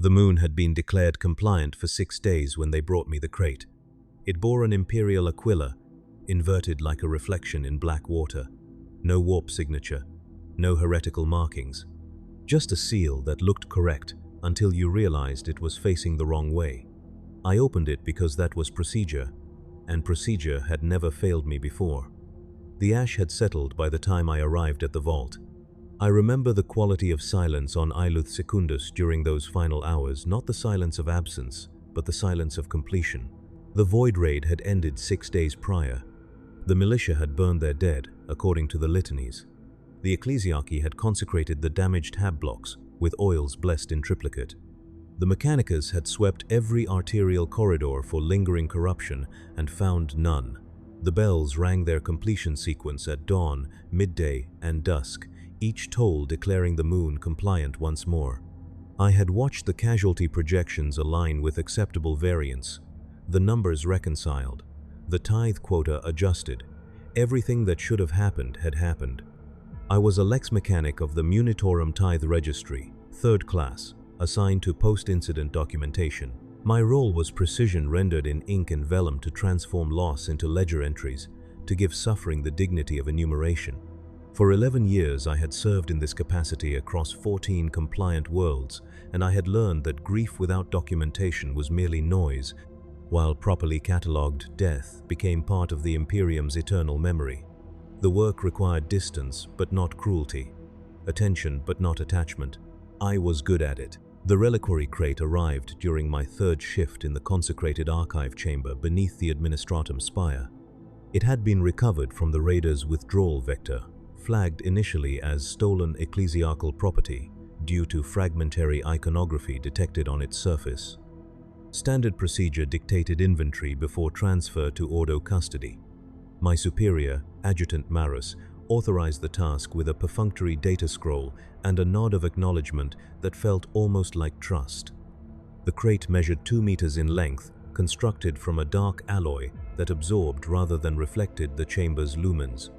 The moon had been declared compliant for 6 days when they brought me the crate. It bore an imperial aquila, inverted like a reflection in black water. No warp signature, no heretical markings. Just a seal that looked correct until you realized it was facing the wrong way. I opened it because that was procedure, and procedure had never failed me before. The ash had settled by the time I arrived at the vault. I remember the quality of silence on Iluth Secundus during those final hours, not the silence of absence, but the silence of completion. The Void Raid had ended 6 days prior. The militia had burned their dead, according to the litanies. The ecclesiarchy had consecrated the damaged hab blocks with oils blessed in triplicate. The Mechanicus had swept every arterial corridor for lingering corruption and found none. The bells rang their completion sequence at dawn, midday, and dusk, each toll declaring the moon compliant once more. I had watched the casualty projections align with acceptable variance, the numbers reconciled, the tithe quota adjusted. Everything that should have happened had happened. I was a lex mechanic of the Munitorum Tithe Registry, 3rd class, assigned to post-incident documentation. My role was precision rendered in ink and vellum to transform loss into ledger entries, to give suffering the dignity of enumeration. For 11 years I had served in this capacity across 14 compliant worlds, and I had learned that grief without documentation was merely noise, while properly catalogued death became part of the Imperium's eternal memory. The work required distance, but not cruelty. Attention, but not attachment. I was good at it. The reliquary crate arrived during my 3rd shift in the consecrated archive chamber beneath the Administratum spire. It had been recovered from the raiders' withdrawal vector, flagged initially as stolen ecclesiarchal property due to fragmentary iconography detected on its surface. Standard procedure dictated inventory before transfer to Ordo custody. My superior, Adjutant Marus, authorized the task with a perfunctory data scroll and a nod of acknowledgement that felt almost like trust. The crate measured 2 meters in length, constructed from a dark alloy that absorbed rather than reflected the chamber's lumens.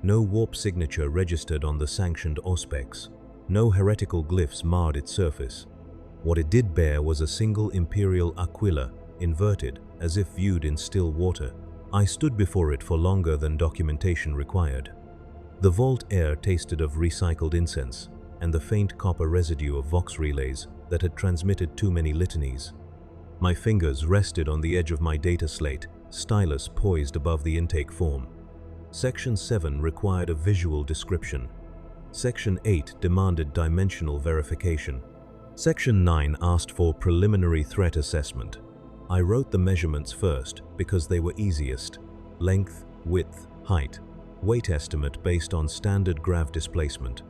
No warp signature registered on the sanctioned auspex. No heretical glyphs marred its surface. What it did bear was a single imperial aquila, inverted as if viewed in still water. I stood before it for longer than documentation required. The vault air tasted of recycled incense and the faint copper residue of vox relays that had transmitted too many litanies. My fingers rested on the edge of my data slate, stylus poised above the intake form. Section 7 required a visual description. Section 8 demanded dimensional verification. Section 9 asked for preliminary threat assessment. I wrote the measurements first because they were easiest: length, width, height. Weight estimate based on standard grav displacement.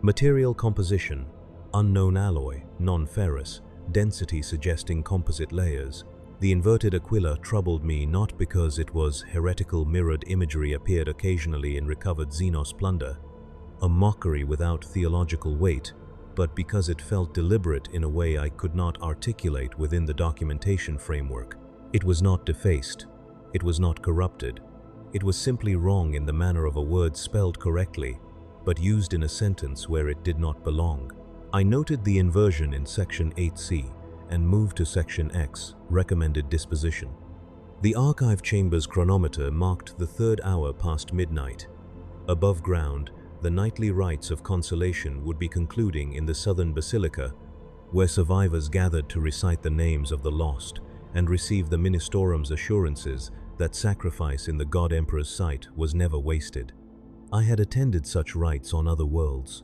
Material composition: unknown alloy, non-ferrous, density suggesting composite layers. The inverted aquila troubled me not because it was heretical mirrored imagery appeared occasionally in recovered Xenos plunder, a mockery without theological weight, but because it felt deliberate in a way I could not articulate within the documentation framework. It was not defaced. It was not corrupted. It was simply wrong in the manner of a word spelled correctly, but used in a sentence where it did not belong. I noted the inversion in Section 8C and moved to Section X, recommended disposition. The archive chamber's chronometer marked the 3rd hour past midnight. Above ground, the nightly rites of consolation would be concluding in the southern basilica, where survivors gathered to recite the names of the lost and receive the Ministorum's assurances that sacrifice in the God Emperor's sight was never wasted. I had attended such rites on other worlds.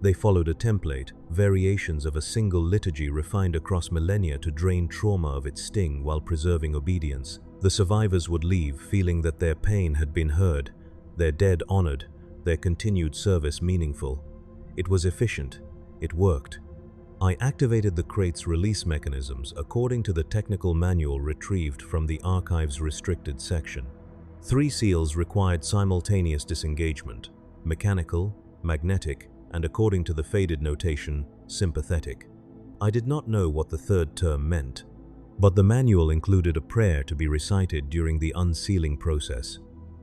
They followed a template, variations of a single liturgy refined across millennia to drain trauma of its sting while preserving obedience. The survivors would leave feeling that their pain had been heard, their dead honored, their continued service meaningful. It was efficient. It worked. I activated the crate's release mechanisms according to the technical manual retrieved from the archive's restricted section. 3 seals required simultaneous disengagement: mechanical, magnetic, and according to the faded notation, sympathetic. I did not know what the 3rd term meant, but the manual included a prayer to be recited during the unsealing process,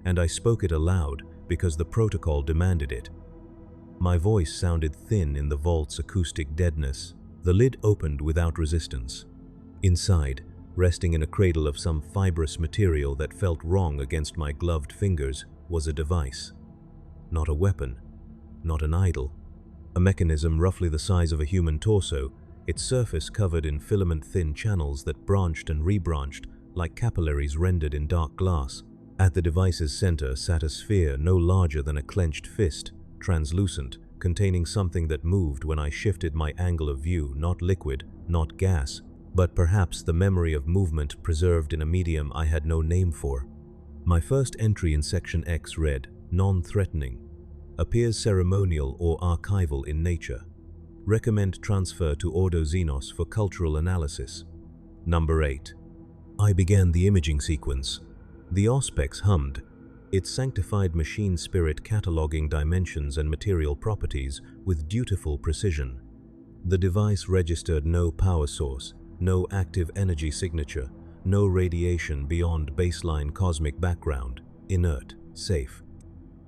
and I spoke it aloud because the protocol demanded it. My voice sounded thin in the vault's acoustic deadness. The lid opened without resistance. Inside, resting in a cradle of some fibrous material that felt wrong against my gloved fingers, was a device. Not a weapon, not an idol. A mechanism roughly the size of a human torso, its surface covered in filament-thin channels that branched and rebranched like capillaries rendered in dark glass. At the device's center sat a sphere no larger than a clenched fist, translucent, containing something that moved when I shifted my angle of view, not liquid, not gas, but perhaps the memory of movement preserved in a medium I had no name for. My first entry in Section X read, non-threatening, appears ceremonial or archival in nature. Recommend transfer to Ordo Xenos for cultural analysis. Number 8. I began the imaging sequence. The Auspex hummed, its sanctified machine spirit cataloging dimensions and material properties with dutiful precision. The device registered no power source, no active energy signature, no radiation beyond baseline cosmic background, inert, safe.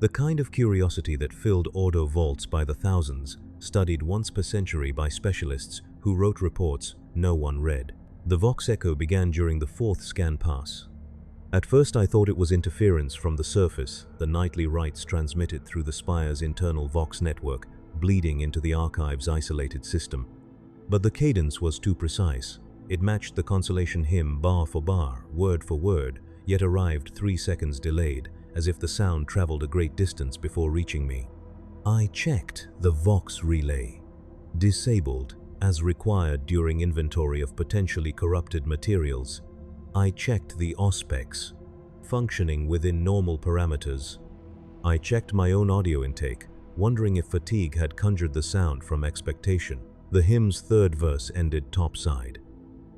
The kind of curiosity that filled Ordo vaults by the thousands, studied once per century by specialists who wrote reports no one read. The Vox echo began during the 4th scan pass. At first I thought it was interference from the surface, the nightly rites transmitted through the Spire's internal Vox network, bleeding into the archive's isolated system. But the cadence was too precise. It matched the consolation hymn bar for bar, word for word, yet arrived 3 seconds delayed, as if the sound traveled a great distance before reaching me. I checked the Vox relay. Disabled, as required during inventory of potentially corrupted materials. I checked the Auspex, functioning within normal parameters. I checked my own audio intake, wondering if fatigue had conjured the sound from expectation. The hymn's 3rd verse ended topside.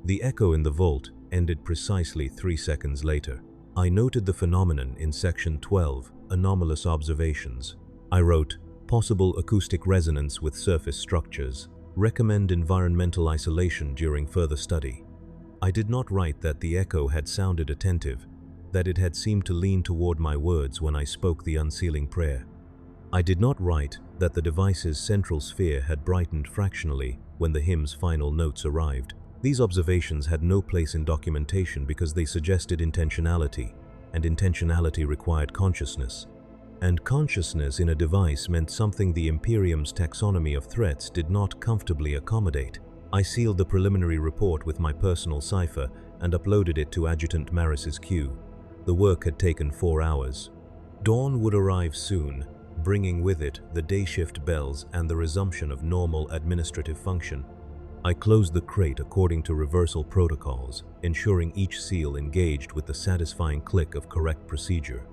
The echo in the vault ended precisely 3 seconds later. I noted the phenomenon in Section 12, Anomalous Observations. I wrote, possible acoustic resonance with surface structures. Recommend environmental isolation during further study. I did not write that the echo had sounded attentive, that it had seemed to lean toward my words when I spoke the unsealing prayer. I did not write that the device's central sphere had brightened fractionally when the hymn's final notes arrived. These observations had no place in documentation because they suggested intentionality, and intentionality required consciousness. And consciousness in a device meant something the Imperium's taxonomy of threats did not comfortably accommodate. I sealed the preliminary report with my personal cipher and uploaded it to Adjutant Maris's queue. The work had taken 4 hours. Dawn would arrive soon, bringing with it the day shift bells and the resumption of normal administrative function. I closed the crate according to reversal protocols, ensuring each seal engaged with the satisfying click of correct procedure.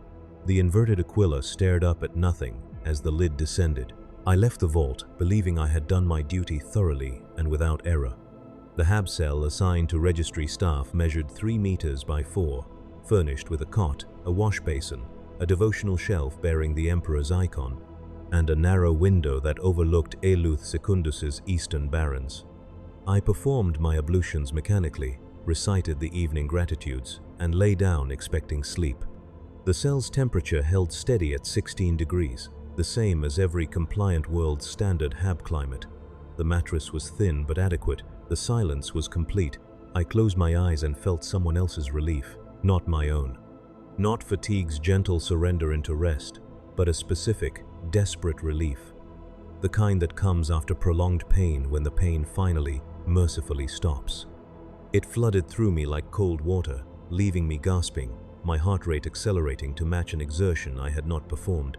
The inverted Aquila stared up at nothing as the lid descended. I left the vault, believing I had done my duty thoroughly and without error. The hab cell assigned to registry staff measured 3 meters by 4, furnished with a cot, a wash basin, a devotional shelf bearing the Emperor's icon, and a narrow window that overlooked Eluth Secundus's eastern barrens. I performed my ablutions mechanically, recited the evening gratitudes, and lay down expecting sleep. The cell's temperature held steady at 16 degrees, the same as every compliant world standard hab climate. The mattress was thin but adequate, the silence was complete. I closed my eyes and felt someone else's relief, not my own. Not fatigue's gentle surrender into rest, but a specific, desperate relief. The kind that comes after prolonged pain when the pain finally, mercifully stops. It flooded through me like cold water, leaving me gasping, my heart rate accelerating to match an exertion I had not performed.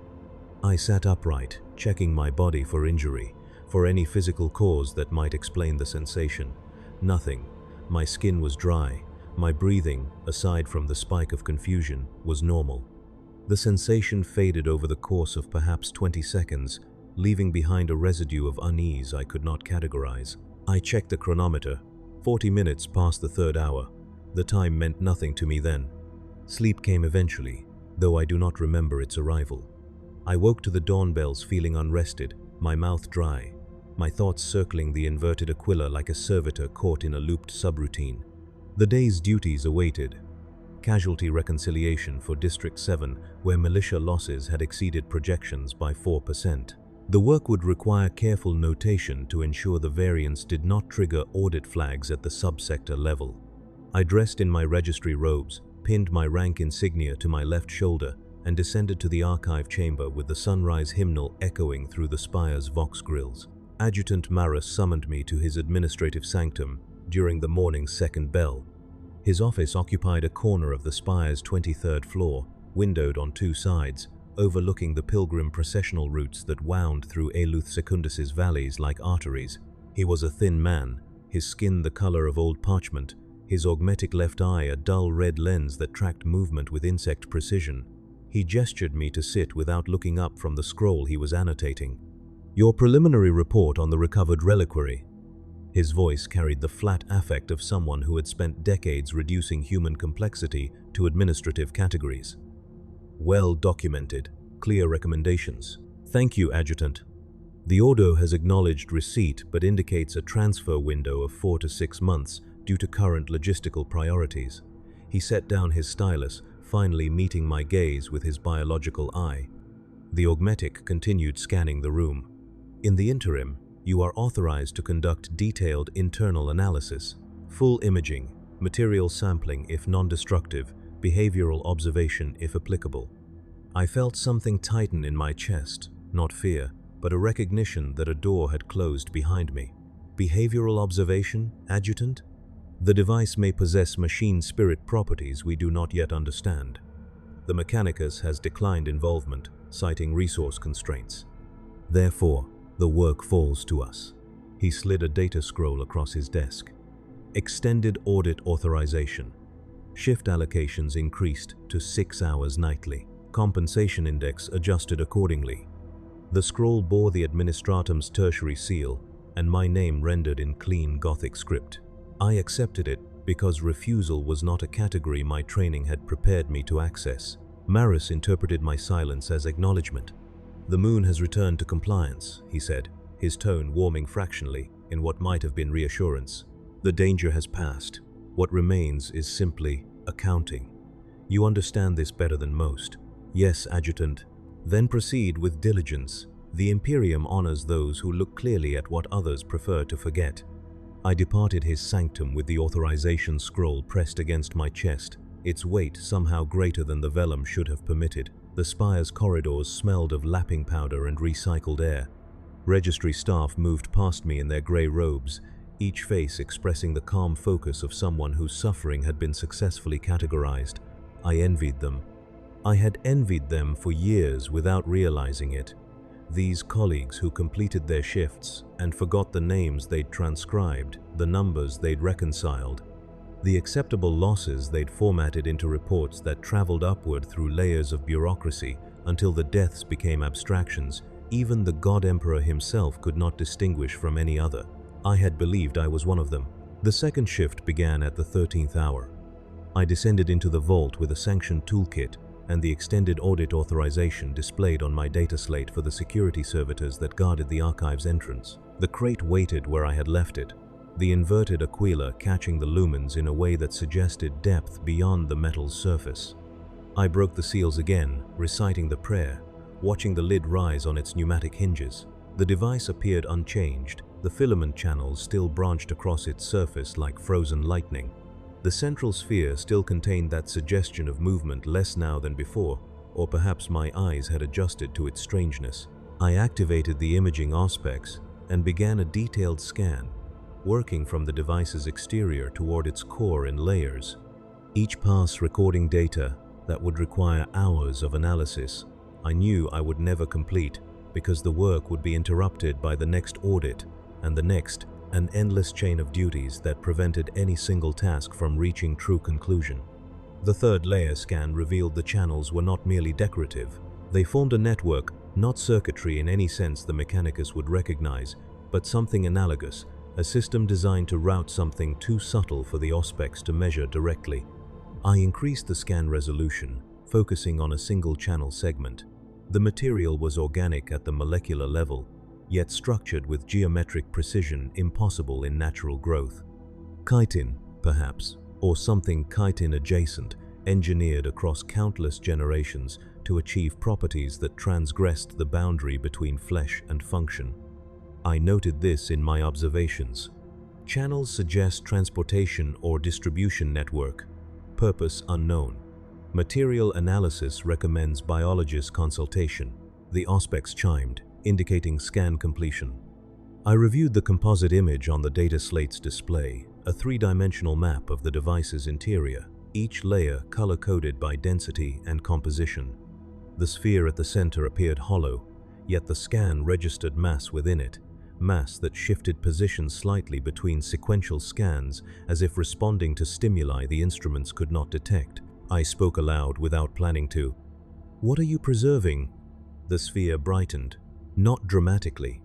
I sat upright, checking my body for injury, for any physical cause that might explain the sensation. Nothing. My skin was dry. My breathing, aside from the spike of confusion, was normal. The sensation faded over the course of perhaps 20 seconds, leaving behind a residue of unease I could not categorize. I checked the chronometer. 40 minutes past the 3rd hour. The time meant nothing to me then. Sleep came eventually, though I do not remember its arrival. I woke to the dawn bells feeling unrested, my mouth dry, my thoughts circling the inverted Aquila like a servitor caught in a looped subroutine. The day's duties awaited. Casualty reconciliation for District 7, where militia losses had exceeded projections by 4%. The work would require careful notation to ensure the variants did not trigger audit flags at the subsector level. I dressed in my registry robes, pinned my rank insignia to my left shoulder, and descended to the archive chamber with the sunrise hymnal echoing through the spire's vox grills. Adjutant Maris summoned me to his administrative sanctum during the morning's second bell. His office occupied a corner of the spire's 23rd floor, windowed on two sides, overlooking the pilgrim processional routes that wound through Eluth Secundus's valleys like arteries. He was a thin man, his skin the color of old parchment, his augmetic left eye a dull red lens that tracked movement with insect precision. He gestured me to sit without looking up from the scroll he was annotating. "Your preliminary report on the recovered reliquary." His voice carried the flat affect of someone who had spent decades reducing human complexity to administrative categories. "Well documented, clear recommendations." "Thank you, Adjutant. The Ordo has acknowledged receipt but indicates a transfer window of 4 to 6 months due to current logistical priorities." He set down his stylus, finally meeting my gaze with his biological eye. The augmetic continued scanning the room. "In the interim, you are authorized to conduct detailed internal analysis, full imaging, material sampling if non-destructive, behavioral observation if applicable." I felt something tighten in my chest, not fear, but a recognition that a door had closed behind me. "Behavioral observation, Adjutant? The device may possess machine spirit properties we do not yet understand. The Mechanicus has declined involvement, citing resource constraints. Therefore, the work falls to us." He slid a data scroll across his desk. "Extended audit authorization. Shift allocations increased to 6 hours nightly. Compensation index adjusted accordingly." The scroll bore the Administratum's tertiary seal and my name rendered in clean Gothic script. I accepted it because refusal was not a category my training had prepared me to access. Maris interpreted my silence as acknowledgement. "The moon has returned to compliance," he said, his tone warming fractionally in what might have been reassurance. "The danger has passed. What remains is simply accounting. You understand this better than most." "Yes, Adjutant." "Then proceed with diligence. The Imperium honors those who look clearly at what others prefer to forget." I departed his sanctum with the authorization scroll pressed against my chest, its weight somehow greater than the vellum should have permitted. The spire's corridors smelled of lapping powder and recycled air. Registry staff moved past me in their grey robes, each face expressing the calm focus of someone whose suffering had been successfully categorized. I envied them. I had envied them for years without realizing it. These colleagues who completed their shifts and forgot the names they'd transcribed, the numbers they'd reconciled, the acceptable losses they'd formatted into reports that traveled upward through layers of bureaucracy until the deaths became abstractions even the God Emperor himself could not distinguish from any other. I had believed I was one of them. The second shift began at the 13th hour. I descended into the vault with a sanctioned toolkit and the extended audit authorization displayed on my data slate for the security servitors that guarded the archive's entrance. The crate waited where I had left it, the inverted aquila catching the lumens in a way that suggested depth beyond the metal's surface. I broke the seals again, reciting the prayer, watching the lid rise on its pneumatic hinges. The device appeared unchanged, the filament channels still branched across its surface like frozen lightning. The central sphere still contained that suggestion of movement less now than before, or perhaps my eyes had adjusted to its strangeness. I activated the imaging aspects and began a detailed scan, working from the device's exterior toward its core in layers. Each pass recording data that would require hours of analysis I knew I would never complete because the work would be interrupted by the next audit and the next, an endless chain of duties that prevented any single task from reaching true conclusion. The third layer scan revealed the channels were not merely decorative. They formed a network, not circuitry in any sense the Mechanicus would recognize, but something analogous, a system designed to route something too subtle for the Auspex to measure directly. I increased the scan resolution, focusing on a single channel segment. The material was organic at the molecular level, yet structured with geometric precision impossible in natural growth. Chitin, perhaps, or something chitin adjacent, engineered across countless generations to achieve properties that transgressed the boundary between flesh and function. I noted this in my observations. Channels suggest transportation or distribution network. Purpose unknown. Material analysis recommends biologist consultation. The auspex chimed, indicating scan completion. I reviewed the composite image on the data slate's display, a three-dimensional map of the device's interior, each layer color-coded by density and composition. The sphere at the center appeared hollow, yet the scan registered mass within it, mass that shifted position slightly between sequential scans as if responding to stimuli the instruments could not detect. I spoke aloud without planning to. "What are you preserving?" The sphere brightened, not dramatically,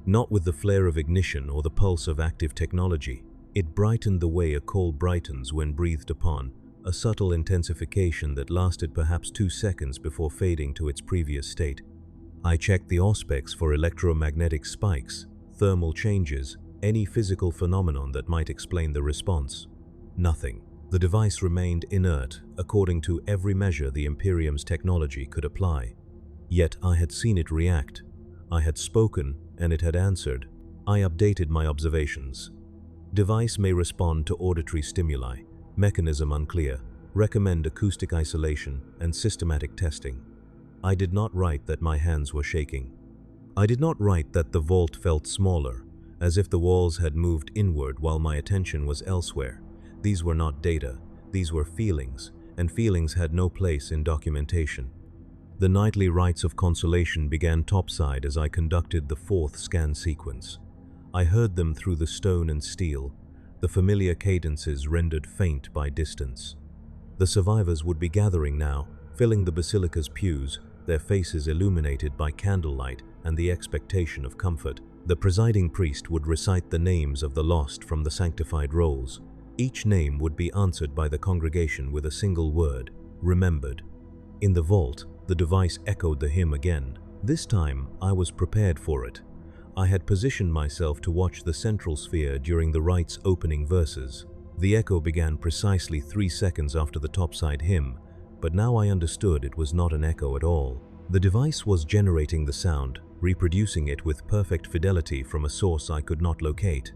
not with the flare of ignition or the pulse of active technology. It brightened the way a coal brightens when breathed upon, a subtle intensification that lasted perhaps 2 seconds before fading to its previous state. I checked the auspex for electromagnetic spikes, thermal changes, any physical phenomenon that might explain the response. Nothing. The device remained inert according to every measure the Imperium's technology could apply. Yet I had seen it react. I had spoken, and it had answered. I updated my observations. Device may respond to auditory stimuli. Mechanism unclear. Recommend acoustic isolation and systematic testing. I did not write that my hands were shaking. I did not write that the vault felt smaller, as if the walls had moved inward while my attention was elsewhere. These were not data, these were feelings, and feelings had no place in documentation. The nightly rites of consolation began topside as I conducted the fourth scan sequence. I heard them through the stone and steel, the familiar cadences rendered faint by distance. The survivors would be gathering now, filling the basilica's pews, their faces illuminated by candlelight and the expectation of comfort. The presiding priest would recite the names of the lost from the sanctified rolls. Each name would be answered by the congregation with a single word, remembered. In the vault, the device echoed the hymn again. This time, I was prepared for it. I had positioned myself to watch the central sphere during the rite's opening verses. The echo began precisely 3 seconds after the topside hymn, but now I understood it was not an echo at all. The device was generating the sound, reproducing it with perfect fidelity from a source I could not locate.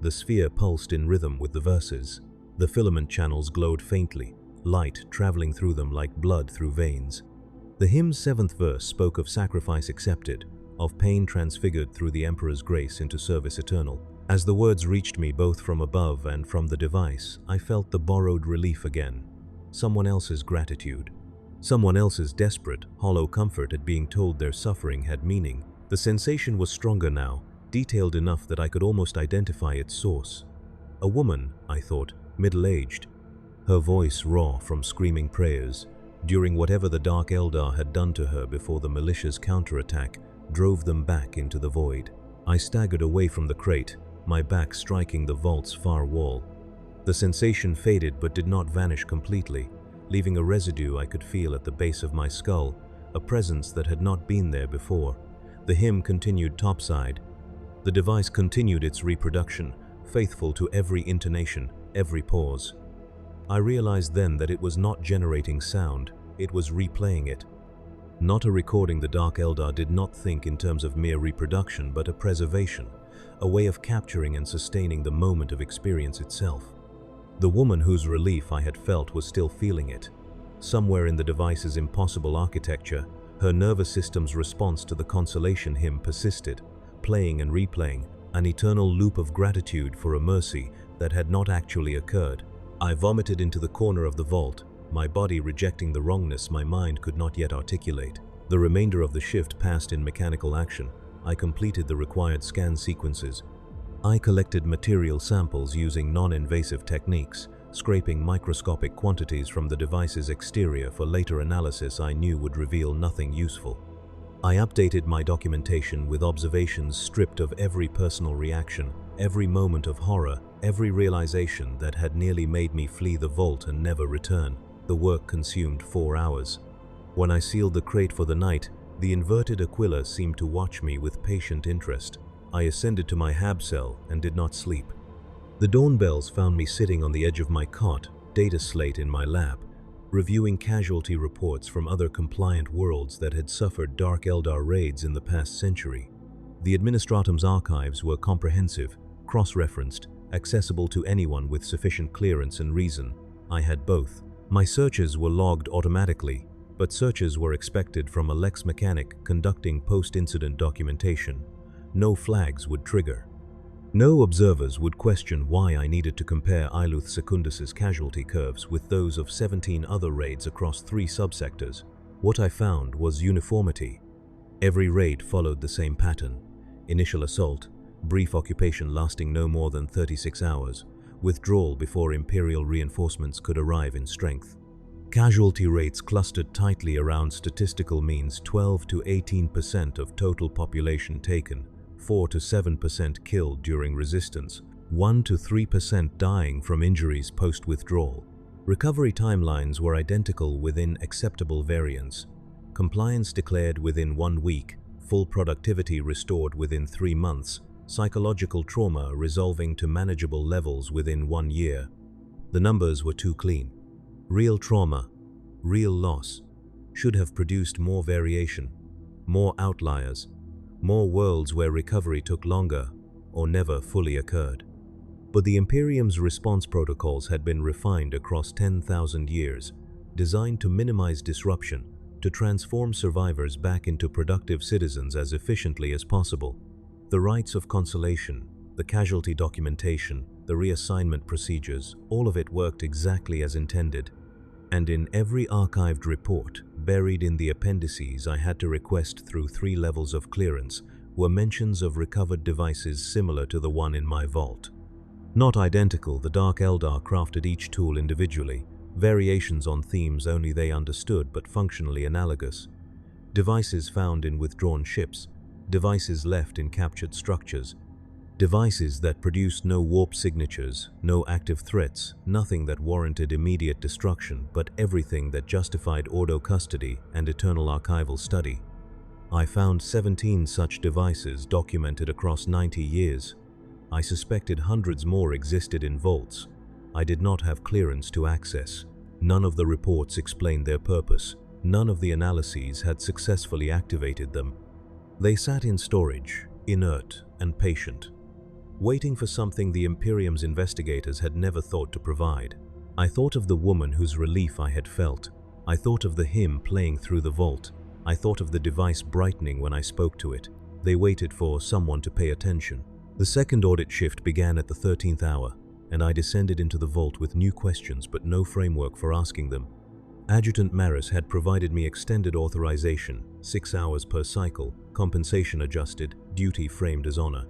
The sphere pulsed in rhythm with the verses. The filament channels glowed faintly, light traveling through them like blood through veins. The hymn's 7th verse spoke of sacrifice accepted, of pain transfigured through the Emperor's grace into service eternal. As the words reached me both from above and from the device, I felt the borrowed relief again. Someone else's gratitude. Someone else's desperate, hollow comfort at being told their suffering had meaning. The sensation was stronger now, detailed enough that I could almost identify its source. A woman, I thought, middle-aged. Her voice raw from screaming prayers, during whatever the Dark Eldar had done to her before the militia's counterattack drove them back into the void. I staggered away from the crate, my back striking the vault's far wall. The sensation faded but did not vanish completely, leaving a residue I could feel at the base of my skull, a presence that had not been there before. The hymn continued topside. The device continued its reproduction, faithful to every intonation, every pause. I realized then that it was not generating sound, it was replaying it. Not a recording the Dark Eldar did not think in terms of mere reproduction, but a preservation, a way of capturing and sustaining the moment of experience itself. The woman whose relief I had felt was still feeling it. Somewhere in the device's impossible architecture, her nervous system's response to the consolation hymn persisted, playing and replaying, an eternal loop of gratitude for a mercy that had not actually occurred. I vomited into the corner of the vault, my body rejecting the wrongness my mind could not yet articulate. The remainder of the shift passed in mechanical action. I completed the required scan sequences. I collected material samples using non-invasive techniques, scraping microscopic quantities from the device's exterior for later analysis I knew would reveal nothing useful. I updated my documentation with observations stripped of every personal reaction, every moment of horror, every realization that had nearly made me flee the vault and never return. The work consumed 4 hours. When I sealed the crate for the night, the inverted Aquila seemed to watch me with patient interest. I ascended to my hab cell and did not sleep. The dawn bells found me sitting on the edge of my cot, data slate in my lap, reviewing casualty reports from other compliant worlds that had suffered Dark Eldar raids in the past century. The Administratum's archives were comprehensive, cross-referenced, accessible to anyone with sufficient clearance and reason. I had both. My searches were logged automatically, but searches were expected from a lex mechanic conducting post-incident documentation. No flags would trigger. No observers would question why I needed to compare Iluth Secundus's casualty curves with those of 17 other raids across 3 subsectors. What I found was uniformity. Every raid followed the same pattern. Initial assault, brief occupation lasting no more than 36 hours, withdrawal before Imperial reinforcements could arrive in strength. Casualty rates clustered tightly around statistical means: 12 to 18% of total population taken, 4 to 7% killed during resistance, 1 to 3% dying from injuries post-withdrawal. Recovery timelines were identical within acceptable variance. Compliance declared within 1 week, full productivity restored within 3 months, psychological trauma resolving to manageable levels within 1 year. The numbers were too clean. Real trauma, real loss, should have produced more variation, more outliers, more worlds where recovery took longer or never fully occurred. But the Imperium's response protocols had been refined across 10,000 years, designed to minimize disruption, to transform survivors back into productive citizens as efficiently as possible. The rites of consolation, the casualty documentation, the reassignment procedures, all of it worked exactly as intended. And in every archived report, buried in the appendices I had to request through 3 levels of clearance, were mentions of recovered devices similar to the one in my vault. Not identical, the Dark Eldar crafted each tool individually, variations on themes only they understood but functionally analogous. Devices found in withdrawn ships, devices left in captured structures, devices that produced no warp signatures, no active threats, nothing that warranted immediate destruction, but everything that justified Ordo custody and eternal archival study. I found 17 such devices documented across 90 years. I suspected hundreds more existed in vaults. I did not have clearance to access. None of the reports explained their purpose. None of the analyses had successfully activated them. They sat in storage, inert and patient, waiting for something the Imperium's investigators had never thought to provide. I thought of the woman whose relief I had felt. I thought of the hymn playing through the vault. I thought of the device brightening when I spoke to it. They waited for someone to pay attention. The second audit shift began at the 13th hour, and I descended into the vault with new questions but no framework for asking them. Adjutant Maris had provided me extended authorization, 6 hours per cycle, compensation adjusted, duty framed as honor.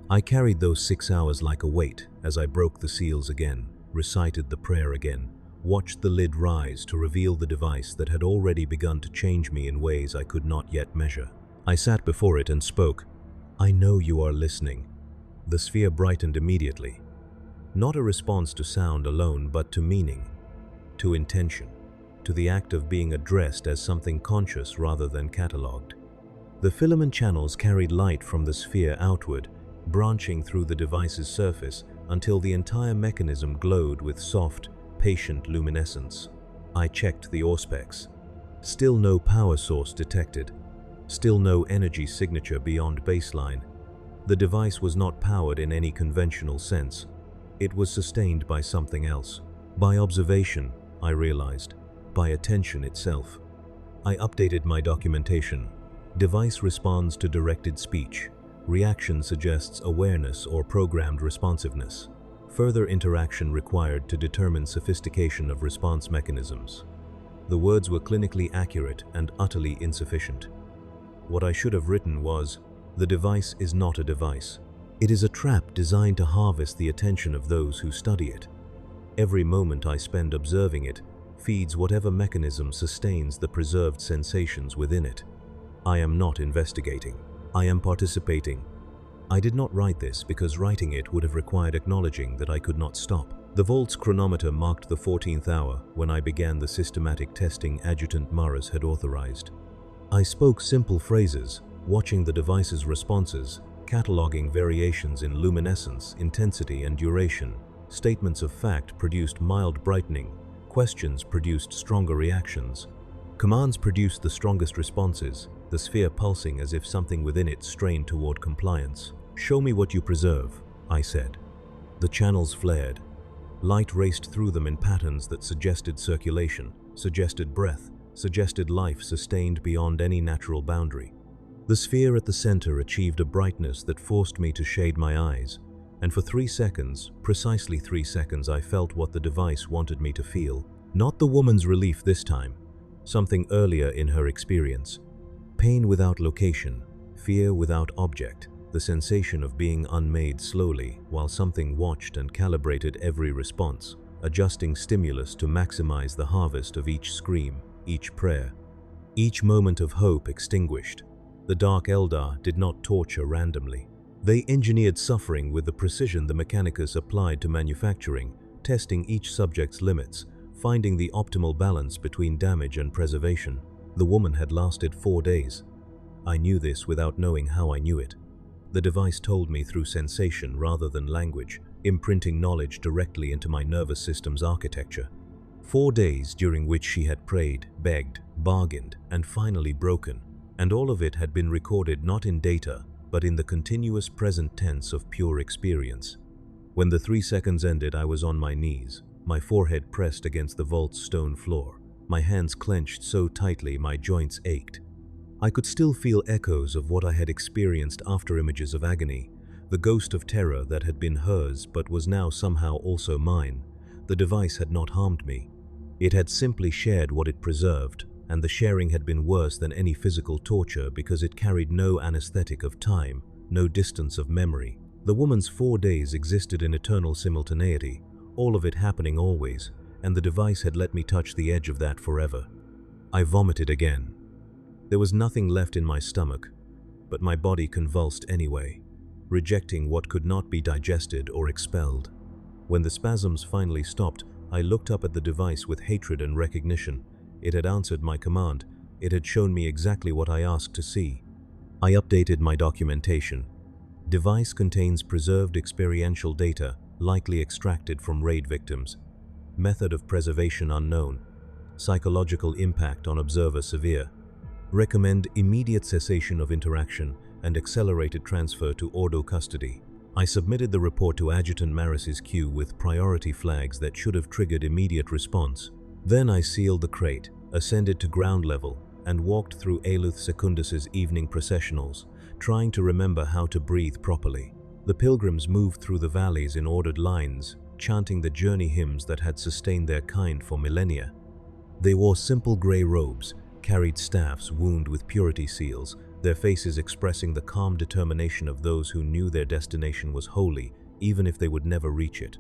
I carried those 6 hours like a weight as I broke the seals again, recited the prayer again, watched the lid rise to reveal the device that had already begun to change me in ways I could not yet measure. I sat before it and spoke. "I know you are listening." The sphere brightened immediately. Not a response to sound alone, but to meaning, to intention, to the act of being addressed as something conscious rather than catalogued. The filament channels carried light from the sphere outward, branching through the device's surface until the entire mechanism glowed with soft, patient luminescence. I checked the auspex. Still no power source detected. Still no energy signature beyond baseline. The device was not powered in any conventional sense. It was sustained by something else. By observation, I realized. By attention itself. I updated my documentation. Device responds to directed speech. Reaction suggests awareness or programmed responsiveness. Further interaction required to determine sophistication of response mechanisms. The words were clinically accurate and utterly insufficient. What I should have written was, "The device is not a device. It is a trap designed to harvest the attention of those who study it. Every moment I spend observing it feeds whatever mechanism sustains the preserved sensations within it. I am not investigating. I am participating." I did not write this because writing it would have required acknowledging that I could not stop. The vault's chronometer marked the 14th hour when I began the systematic testing Adjutant Maris had authorized. I spoke simple phrases, watching the device's responses, cataloging variations in luminescence, intensity, and duration. Statements of fact produced mild brightening, Questions produced stronger reactions. Commands produced the strongest responses, the sphere pulsing as if something within it strained toward compliance. "Show me what you preserve," I said. The channels flared. Light raced through them in patterns that suggested circulation, suggested breath, suggested life sustained beyond any natural boundary. The sphere at the center achieved a brightness that forced me to shade my eyes, and for 3 seconds, precisely 3 seconds, I felt what the device wanted me to feel. Not the woman's relief this time, something earlier in her experience. Pain without location, fear without object, the sensation of being unmade slowly while something watched and calibrated every response, adjusting stimulus to maximize the harvest of each scream, each prayer. Each moment of hope extinguished. The Dark Eldar did not torture randomly. They engineered suffering with the precision the Mechanicus applied to manufacturing, testing each subject's limits, finding the optimal balance between damage and preservation. The woman had lasted 4 days. I knew this without knowing how I knew it. The device told me through sensation rather than language, imprinting knowledge directly into my nervous system's architecture. 4 days during which she had prayed, begged, bargained, and finally broken, and all of it had been recorded not in data, but in the continuous present tense of pure experience. When the 3 seconds ended, I was on my knees, my forehead pressed against the vault's stone floor, my hands clenched so tightly my joints ached. I could still feel echoes of what I had experienced, after images of agony, the ghost of terror that had been hers but was now somehow also mine. The device had not harmed me. It had simply shared what it preserved, and the sharing had been worse than any physical torture because it carried no anesthetic of time, no distance of memory. The woman's 4 days existed in eternal simultaneity, all of it happening always, and the device had let me touch the edge of that forever. I vomited again. There was nothing left in my stomach, but my body convulsed anyway, rejecting what could not be digested or expelled. When the spasms finally stopped, I looked up at the device with hatred and recognition. It had answered my command. It had shown me exactly what I asked to see. I updated my documentation. Device contains preserved experiential data, likely extracted from raid victims. Method of preservation unknown. Psychological impact on observer severe. Recommend immediate cessation of interaction and accelerated transfer to Ordo custody. I submitted the report to Adjutant Maris's queue with priority flags that should have triggered immediate response. Then I sealed the crate, ascended to ground level, and walked through Eluth Secundus's evening processionals, trying to remember how to breathe properly. The pilgrims moved through the valleys in ordered lines, chanting the journey hymns that had sustained their kind for millennia. They wore simple gray robes, carried staffs wound with purity seals, their faces expressing the calm determination of those who knew their destination was holy, even if they would never reach it.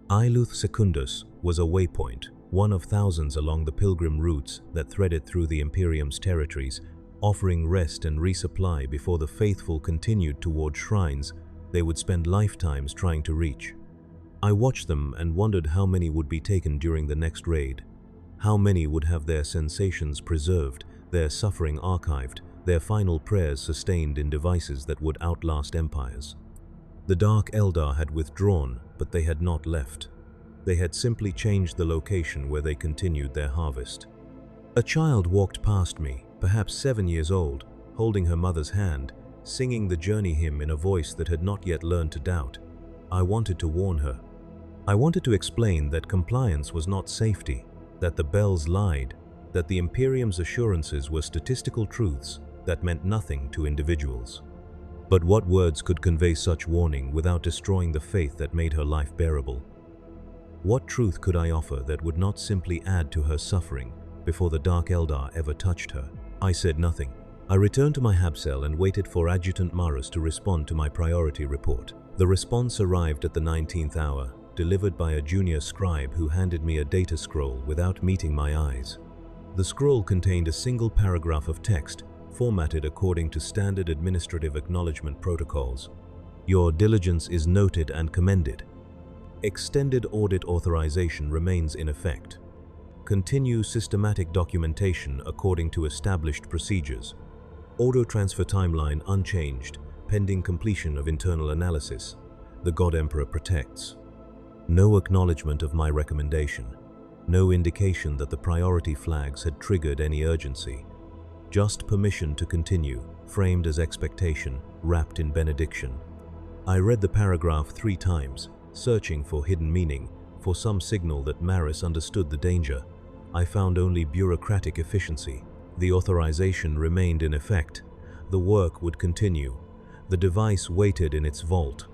Eluth Secundus was a waypoint, one of thousands along the pilgrim routes that threaded through the Imperium's territories, offering rest and resupply before the faithful continued toward shrines they would spend lifetimes trying to reach. I watched them and wondered how many would be taken during the next raid. How many would have their sensations preserved, their suffering archived, their final prayers sustained in devices that would outlast empires. The Dark Eldar had withdrawn, but they had not left. They had simply changed the location where they continued their harvest. A child walked past me, perhaps 7 years old, holding her mother's hand, singing the journey hymn in a voice that had not yet learned to doubt. I wanted to warn her. I wanted to explain that compliance was not safety, that the bells lied, that the Imperium's assurances were statistical truths that meant nothing to individuals. But what words could convey such warning without destroying the faith that made her life bearable? What truth could I offer that would not simply add to her suffering before the Dark Eldar ever touched her? I said nothing. I returned to my habcell and waited for Adjutant Maris to respond to my priority report. The response arrived at the 19th hour, delivered by a junior scribe who handed me a data scroll without meeting my eyes. The scroll contained a single paragraph of text, formatted according to standard administrative acknowledgement protocols. Your diligence is noted and commended. Extended audit authorization remains in effect. Continue systematic documentation according to established procedures. Ordo transfer timeline unchanged, pending completion of internal analysis. The God Emperor protects. No acknowledgement of my recommendation. No indication that the priority flags had triggered any urgency. Just permission to continue, framed as expectation, wrapped in benediction. I read the paragraph 3 times, searching for hidden meaning, for some signal that Maris understood the danger. I found only bureaucratic efficiency. The authorization remained in effect. The work would continue. The device waited in its vault.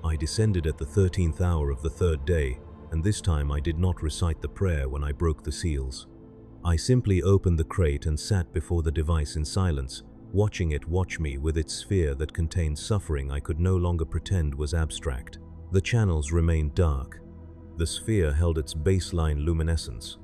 I descended at the 13th hour of the 3rd day, and this time I did not recite the prayer when I broke the seals. I simply opened the crate and sat before the device in silence, watching it watch me with its sphere that contained suffering I could no longer pretend was abstract. The channels remained dark. The sphere held its baseline luminescence.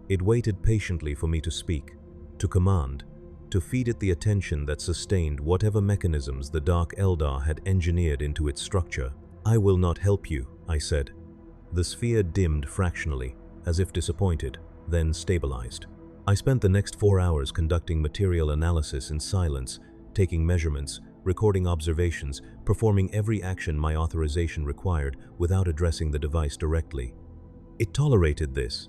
It waited patiently for me to speak, to command, to feed it the attention that sustained whatever mechanisms the Dark Eldar had engineered into its structure. "I will not help you," I said. The sphere dimmed fractionally, as if disappointed, then stabilized. I spent the next 4 hours conducting material analysis in silence, taking measurements, recording observations, performing every action my authorization required without addressing the device directly. It tolerated this.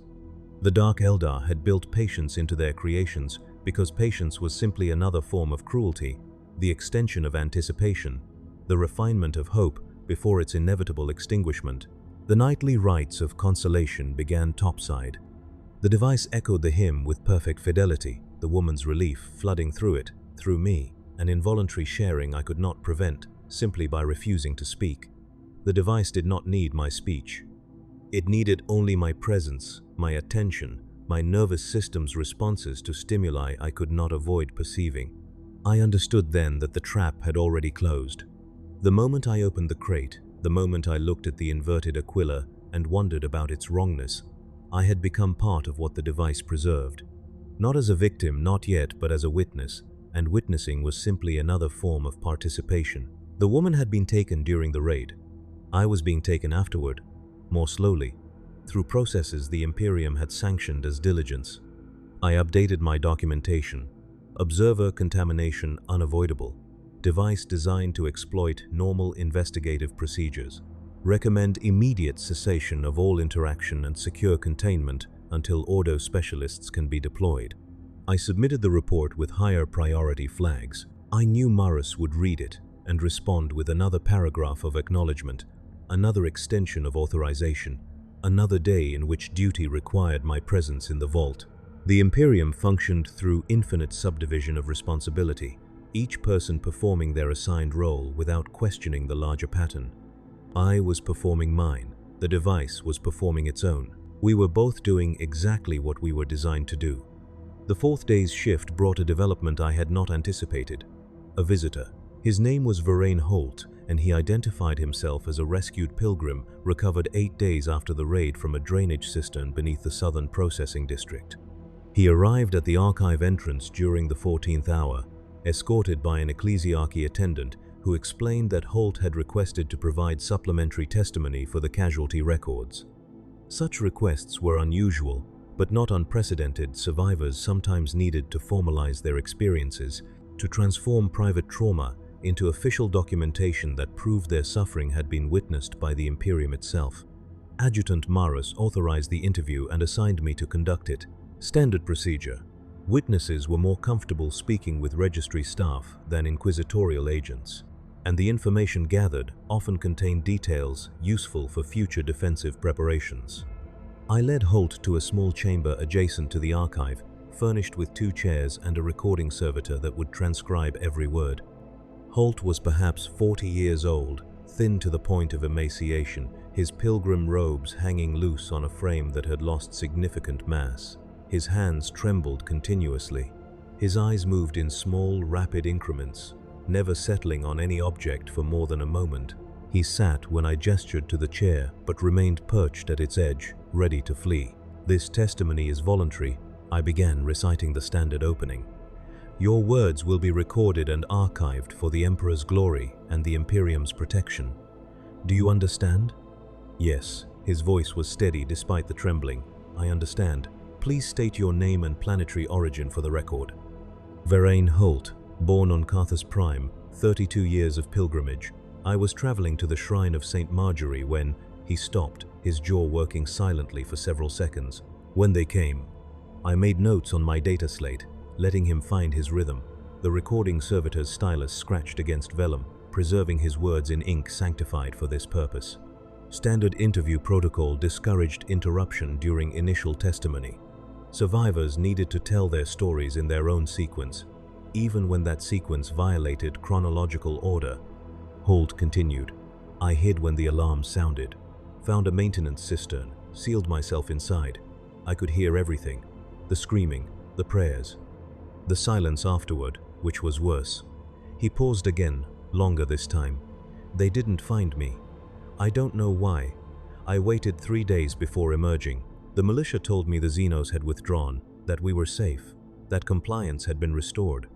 The Dark Eldar had built patience into their creations because patience was simply another form of cruelty, the extension of anticipation, the refinement of hope before its inevitable extinguishment. The nightly rites of consolation began topside. The device echoed the hymn with perfect fidelity, the woman's relief flooding through it, through me, an involuntary sharing I could not prevent simply by refusing to speak. The device did not need my speech. It needed only my presence, my attention, my nervous system's responses to stimuli I could not avoid perceiving. I understood then that the trap had already closed. The moment I opened the crate, the moment I looked at the inverted Aquila and wondered about its wrongness, I had become part of what the device preserved. Not as a victim, not yet, but as a witness, and witnessing was simply another form of participation. The woman had been taken during the raid. I was being taken afterward, more slowly, through processes the Imperium had sanctioned as diligence. I updated my documentation. Observer contamination unavoidable. Device designed to exploit normal investigative procedures. Recommend immediate cessation of all interaction and secure containment until Ordo specialists can be deployed. I submitted the report with higher priority flags. I knew Maris would read it and respond with another paragraph of acknowledgement, another extension of authorization, another day in which duty required my presence in the vault. The Imperium functioned through infinite subdivision of responsibility, each person performing their assigned role without questioning the larger pattern. I was performing mine, the device was performing its own. We were both doing exactly what we were designed to do. The 4th day's shift brought a development I had not anticipated. A visitor. His name was Varane Holt, and he identified himself as a rescued pilgrim recovered 8 days after the raid from a drainage cistern beneath the southern processing district. He arrived at the archive entrance during the 14th hour, escorted by an ecclesiarchy attendant who explained that Holt had requested to provide supplementary testimony for the casualty records. Such requests were unusual, but not unprecedented. Survivors sometimes needed to formalize their experiences, to transform private trauma into official documentation that proved their suffering had been witnessed by the Imperium itself. Adjutant Maris authorized the interview and assigned me to conduct it. Standard procedure. Witnesses were more comfortable speaking with registry staff than inquisitorial agents, and the information gathered often contained details useful for future defensive preparations. I led Holt to a small chamber adjacent to the archive, furnished with 2 chairs and a recording servitor that would transcribe every word. Holt was perhaps 40 years old, thin to the point of emaciation, his pilgrim robes hanging loose on a frame that had lost significant mass. His hands trembled continuously. His eyes moved in small, rapid increments, never settling on any object for more than a moment. He sat when I gestured to the chair, but remained perched at its edge, ready to flee. "This testimony is voluntary," I began, reciting the standard opening. "Your words will be recorded and archived for the Emperor's glory and the Imperium's protection. Do you understand?" "Yes." His voice was steady despite the trembling. "I understand. Please state your name and planetary origin for the record." Varane Holt, born on Carthus Prime, 32 years of pilgrimage. I was traveling to the shrine of St. Marjorie when he stopped, his jaw working silently for several seconds. When they came, I made notes on my data slate, letting him find his rhythm. The recording servitor's stylus scratched against vellum, preserving his words in ink sanctified for this purpose. Standard interview protocol discouraged interruption during initial testimony. Survivors needed to tell their stories in their own sequence, even when that sequence violated chronological order. Holt continued. I hid when the alarm sounded, found a maintenance cistern, sealed myself inside. I could hear everything, the screaming, the prayers, the silence afterward, which was worse. He paused again, longer this time. They didn't find me. I don't know why. I waited 3 days before emerging. The militia told me the Xenos had withdrawn, that we were safe, that compliance had been restored.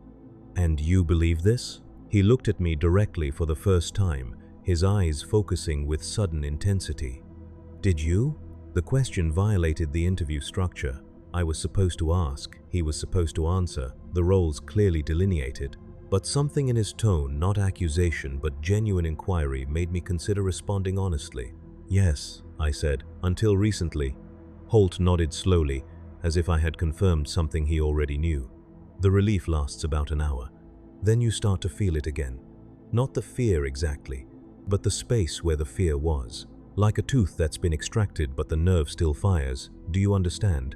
And you believe this? He looked at me directly for the first time, his eyes focusing with sudden intensity. Did you? The question violated the interview structure. I was supposed to ask, he was supposed to answer, the roles clearly delineated. But something in his tone, not accusation but genuine inquiry, made me consider responding honestly. Yes, I said, until recently. Holt nodded slowly, as if I had confirmed something he already knew. The relief lasts about an hour. Then you start to feel it again. Not the fear exactly, but the space where the fear was. Like a tooth that's been extracted but the nerve still fires. Do you understand?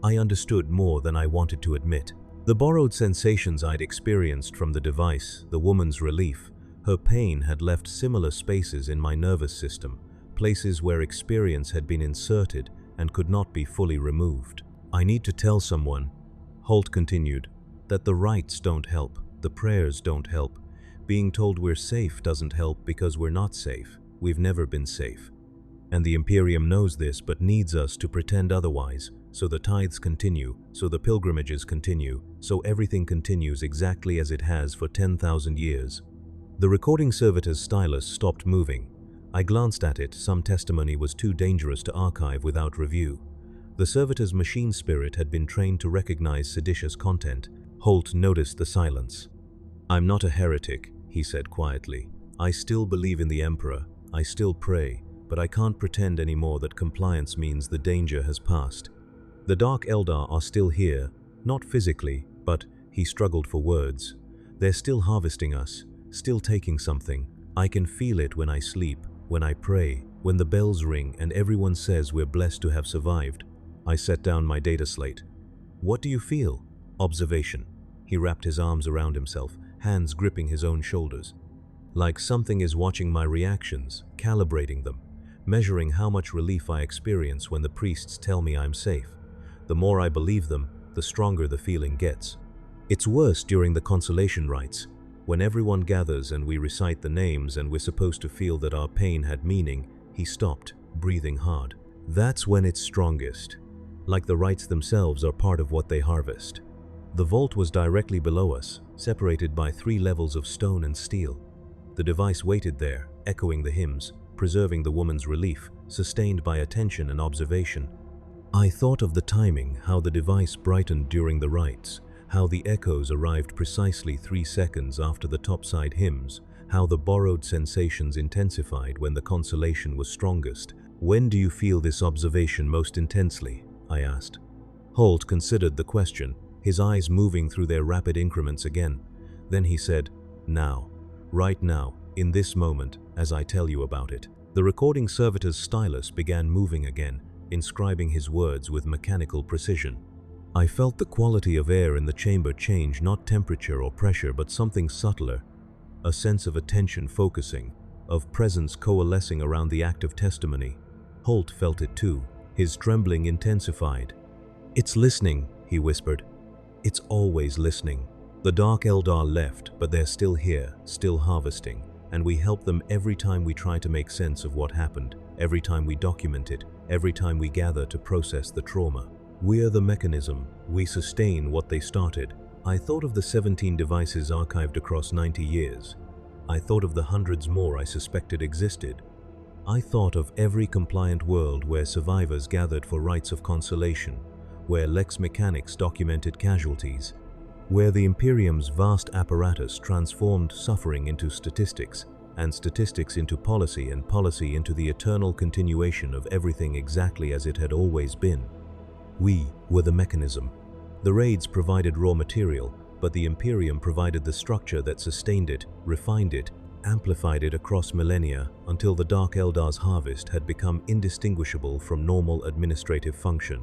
I understood more than I wanted to admit. The borrowed sensations I'd experienced from the device, the woman's relief, her pain had left similar spaces in my nervous system, places where experience had been inserted and could not be fully removed. I need to tell someone, Holt continued, that the rites don't help, the prayers don't help. Being told we're safe doesn't help because we're not safe. We've never been safe. And the Imperium knows this but needs us to pretend otherwise. So the tithes continue, so the pilgrimages continue, so everything continues exactly as it has for 10,000 years. The recording servitor's stylus stopped moving. I glanced at it. Some testimony was too dangerous to archive without review. The servitor's machine spirit had been trained to recognize seditious content. Holt noticed the silence. I'm not a heretic, he said quietly. I still believe in the Emperor. I still pray, but I can't pretend anymore that compliance means the danger has passed. The Dark Eldar are still here, not physically, but, he struggled for words. They're still harvesting us, still taking something. I can feel it when I sleep, when I pray, when the bells ring and everyone says we're blessed to have survived. I set down my data slate. What do you feel? Observation. He wrapped his arms around himself, hands gripping his own shoulders. Like something is watching my reactions, calibrating them, measuring how much relief I experience when the priests tell me I'm safe. The more I believe them, the stronger the feeling gets. It's worse during the consolation rites, when everyone gathers and we recite the names and we're supposed to feel that our pain had meaning. He stopped, breathing hard. That's when it's strongest. Like the rites themselves are part of what they harvest. The vault was directly below us, separated by 3 levels of stone and steel. The device waited there, echoing the hymns, preserving the woman's relief, sustained by attention and observation. I thought of the timing, how the device brightened during the rites, how the echoes arrived precisely 3 seconds after the topside hymns, how the borrowed sensations intensified when the consolation was strongest. When do you feel this observation most intensely? I asked. Holt considered the question, his eyes moving through their rapid increments again. Then he said, now, right now, in this moment, as I tell you about it. The recording servitor's stylus began moving again, inscribing his words with mechanical precision. I felt the quality of air in the chamber change, not temperature or pressure, but something subtler, a sense of attention focusing, of presence coalescing around the act of testimony. Holt felt it too, his trembling intensified. It's listening, he whispered. It's always listening. The Dark Eldar left, but they're still here, still harvesting, and we help them every time we try to make sense of what happened, every time we document it, every time we gather to process the trauma. We're the mechanism. We sustain what they started. I thought of the 17 devices archived across 90 years. I thought of the hundreds more I suspected existed. I thought of every compliant world where survivors gathered for rites of consolation, where lex mechanics documented casualties, where the Imperium's vast apparatus transformed suffering into statistics, and statistics into policy, and policy into the eternal continuation of everything exactly as it had always been. We were the mechanism. The raids provided raw material, but the Imperium provided the structure that sustained it, refined it, amplified it across millennia until the Dark Eldar's harvest had become indistinguishable from normal administrative function.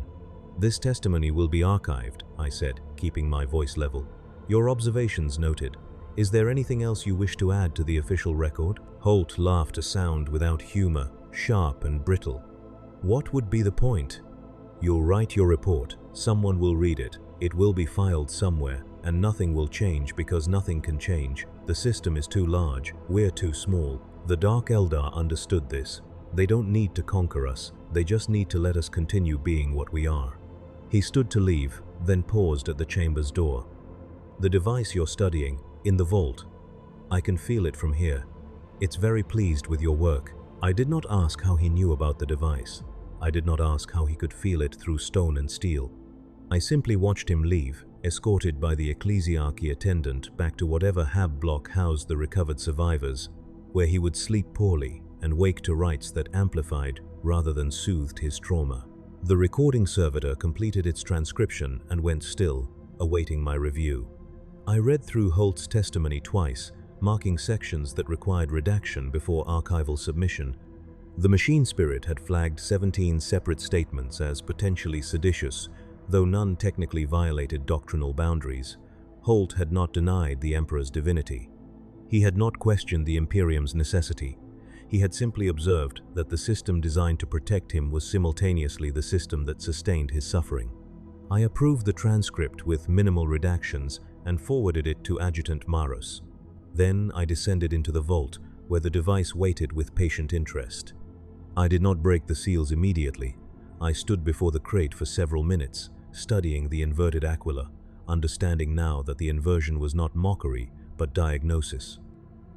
This testimony will be archived, I said, keeping my voice level. Your observations noted. Is there anything else you wish to add to the official record? Holt laughed a sound without humor, sharp and brittle. What would be the point? You'll write your report, someone will read it, it will be filed somewhere, and nothing will change because nothing can change. The system is too large, we're too small. The Dark Eldar understood this. They don't need to conquer us, they just need to let us continue being what we are. He stood to leave, then paused at the chamber's door. The device you're studying, in the vault. I can feel it from here. It's very pleased with your work. I did not ask how he knew about the device. I did not ask how he could feel it through stone and steel. I simply watched him leave, escorted by the ecclesiarchy attendant back to whatever hab block housed the recovered survivors, where he would sleep poorly and wake to rites that amplified rather than soothed his trauma. The recording servitor completed its transcription and went still, awaiting my review. I read through Holt's testimony twice, marking sections that required redaction before archival submission. The machine spirit had flagged 17 separate statements as potentially seditious, though none technically violated doctrinal boundaries. Holt had not denied the Emperor's divinity. He had not questioned the Imperium's necessity. He had simply observed that the system designed to protect him was simultaneously the system that sustained his suffering. I approved the transcript with minimal redactions and forwarded it to Adjutant Maros. Then I descended into the vault, where the device waited with patient interest. I did not break the seals immediately. I stood before the crate for several minutes, studying the inverted aquila, understanding now that the inversion was not mockery, but diagnosis.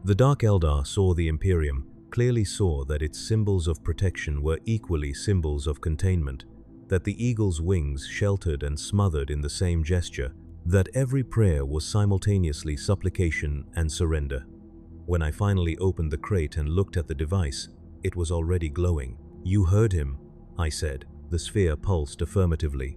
The Dark Eldar saw the Imperium, clearly saw that its symbols of protection were equally symbols of containment, that the eagle's wings sheltered and smothered in the same gesture, that every prayer was simultaneously supplication and surrender. When I finally opened the crate and looked at the device, it was already glowing. You heard him, I said. The sphere pulsed affirmatively.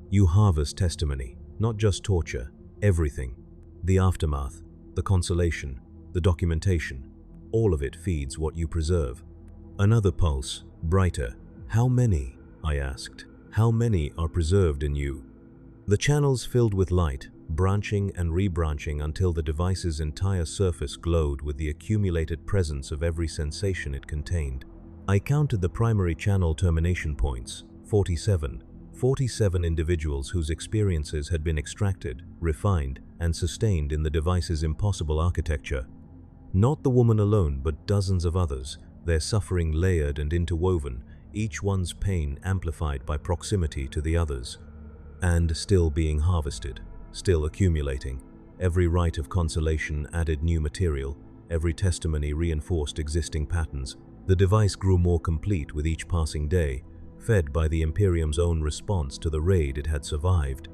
You harvest testimony, not just torture, everything. The aftermath, the consolation, the documentation, all of it feeds what you preserve. Another pulse, brighter. How many? I asked. How many are preserved in you? The channels filled with light, branching and rebranching until the device's entire surface glowed with the accumulated presence of every sensation it contained. I counted the primary channel termination points, 47. 47 individuals whose experiences had been extracted, refined, and sustained in the device's impossible architecture. Not the woman alone, but dozens of others, their suffering layered and interwoven, each one's pain amplified by proximity to the others. And still being harvested, still accumulating. Every rite of consolation added new material, every testimony reinforced existing patterns. The device grew more complete with each passing day, fed by the Imperium's own response to the raid it had survived.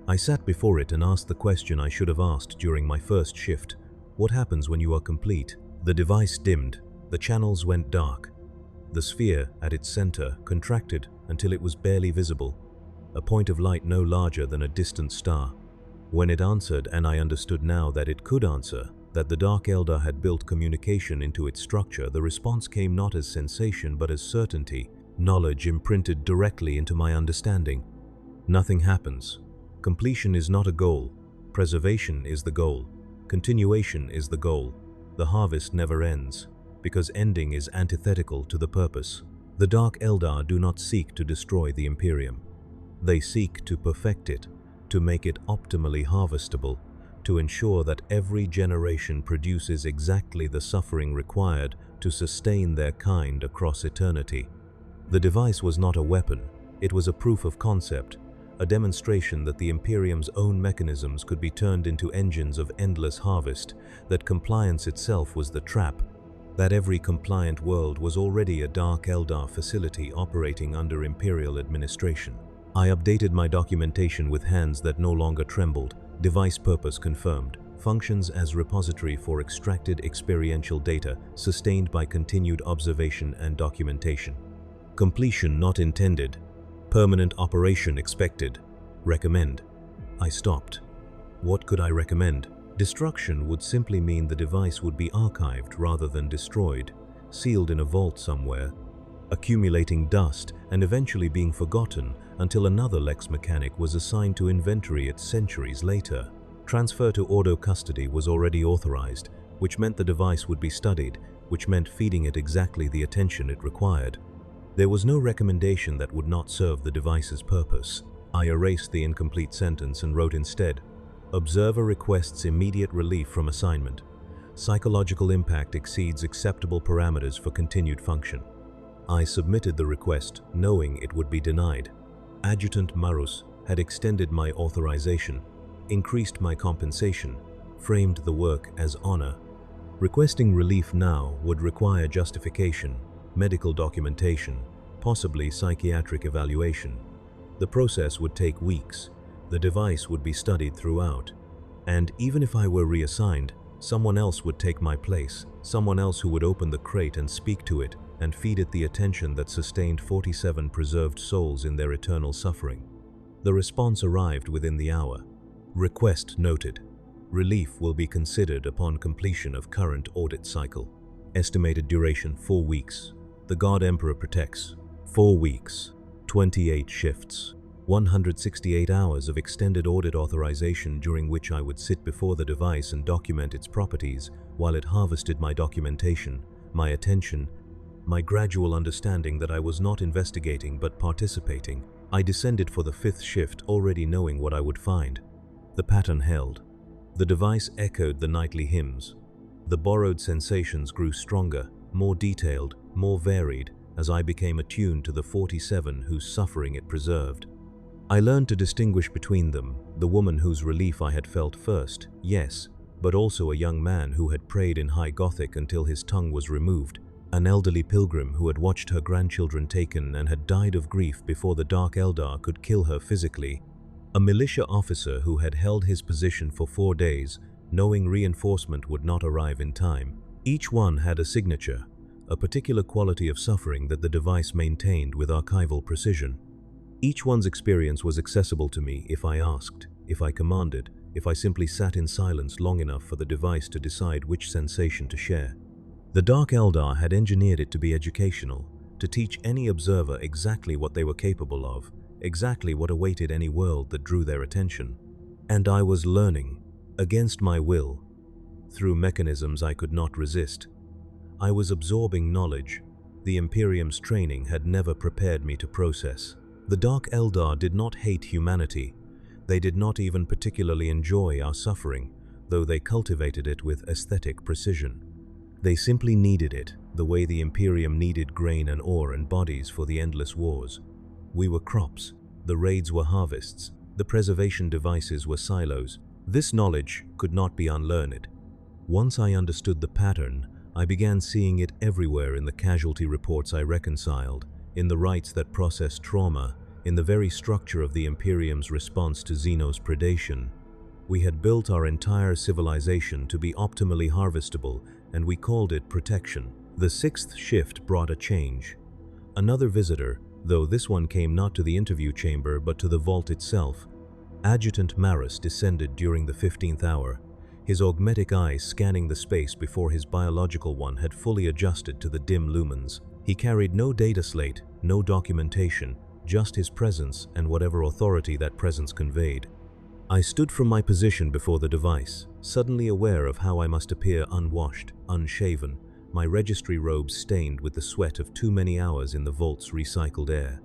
I sat before it and asked the question I should have asked during my first shift. What happens when you are complete? The device dimmed, the channels went dark. The sphere at its center contracted until it was barely visible, a point of light no larger than a distant star. When it answered, and I understood now that it could answer, that the Dark Eldar had built communication into its structure, the response came not as sensation but as certainty, knowledge imprinted directly into my understanding. Nothing happens. Completion is not a goal. Preservation is the goal. Continuation is the goal. The harvest never ends, because ending is antithetical to the purpose. The Dark Eldar do not seek to destroy the Imperium. They seek to perfect it, to make it optimally harvestable, to ensure that every generation produces exactly the suffering required to sustain their kind across eternity. The device was not a weapon, it was a proof of concept, a demonstration that the Imperium's own mechanisms could be turned into engines of endless harvest, that compliance itself was the trap, that every compliant world was already a Dark Eldar facility operating under Imperial administration. I updated my documentation with hands that no longer trembled. Device purpose confirmed. Functions as repository for extracted experiential data sustained by continued observation and documentation. Completion not intended. Permanent operation expected. Recommend. I stopped. What could I recommend? Destruction would simply mean the device would be archived rather than destroyed, sealed in a vault somewhere, accumulating dust and eventually being forgotten until another Lex mechanic was assigned to inventory it centuries later. Transfer to auto custody was already authorized, which meant the device would be studied, which meant feeding it exactly the attention it required. There was no recommendation that would not serve the device's purpose. I erased the incomplete sentence and wrote instead, "Observer requests immediate relief from assignment. Psychological impact exceeds acceptable parameters for continued function." I submitted the request, knowing it would be denied. Adjutant Marus had extended my authorization, increased my compensation, framed the work as honor. Requesting relief now would require justification, medical documentation, possibly psychiatric evaluation. The process would take weeks. The device would be studied throughout. And even if I were reassigned, someone else would take my place, someone else who would open the crate and speak to it and feed it the attention that sustained 47 preserved souls in their eternal suffering. The response arrived within the hour. Request noted. Relief will be considered upon completion of current audit cycle. Estimated duration 4 weeks. The God Emperor protects. 4 weeks. 28 shifts. 168 hours of extended audit authorization during which I would sit before the device and document its properties while it harvested my documentation, my attention, my gradual understanding that I was not investigating but participating. I descended for the 5th shift already knowing what I would find. The pattern held. The device echoed the nightly hymns. The borrowed sensations grew stronger, more detailed, more varied, as I became attuned to the 47 whose suffering it preserved. I learned to distinguish between them, the woman whose relief I had felt first, yes, but also a young man who had prayed in High Gothic until his tongue was removed, an elderly pilgrim who had watched her grandchildren taken and had died of grief before the Dark Eldar could kill her physically, a militia officer who had held his position for 4 days, knowing reinforcement would not arrive in time. Each one had a signature, a particular quality of suffering that the device maintained with archival precision. Each one's experience was accessible to me if I asked, if I commanded, if I simply sat in silence long enough for the device to decide which sensation to share. The Dark Eldar had engineered it to be educational, to teach any observer exactly what they were capable of, exactly what awaited any world that drew their attention. And I was learning, against my will, through mechanisms I could not resist. I was absorbing knowledge the Imperium's training had never prepared me to process. The Dark Eldar did not hate humanity. They did not even particularly enjoy our suffering, though they cultivated it with aesthetic precision. They simply needed it, the way the Imperium needed grain and ore and bodies for the endless wars. We were crops, the raids were harvests, the preservation devices were silos. This knowledge could not be unlearned. Once I understood the pattern, I began seeing it everywhere in the casualty reports I reconciled, in the rites that processed trauma, in the very structure of the Imperium's response to Xeno's predation. We had built our entire civilization to be optimally harvestable, and we called it protection. The 6th shift brought a change. Another visitor, though this one came not to the interview chamber but to the vault itself. Adjutant Marus descended during the 15th hour, his augmetic eyes scanning the space before his biological one had fully adjusted to the dim lumens. He carried no data slate, no documentation, just his presence and whatever authority that presence conveyed. I stood from my position before the device, suddenly aware of how I must appear unwashed, unshaven, my registry robes stained with the sweat of too many hours in the vault's recycled air.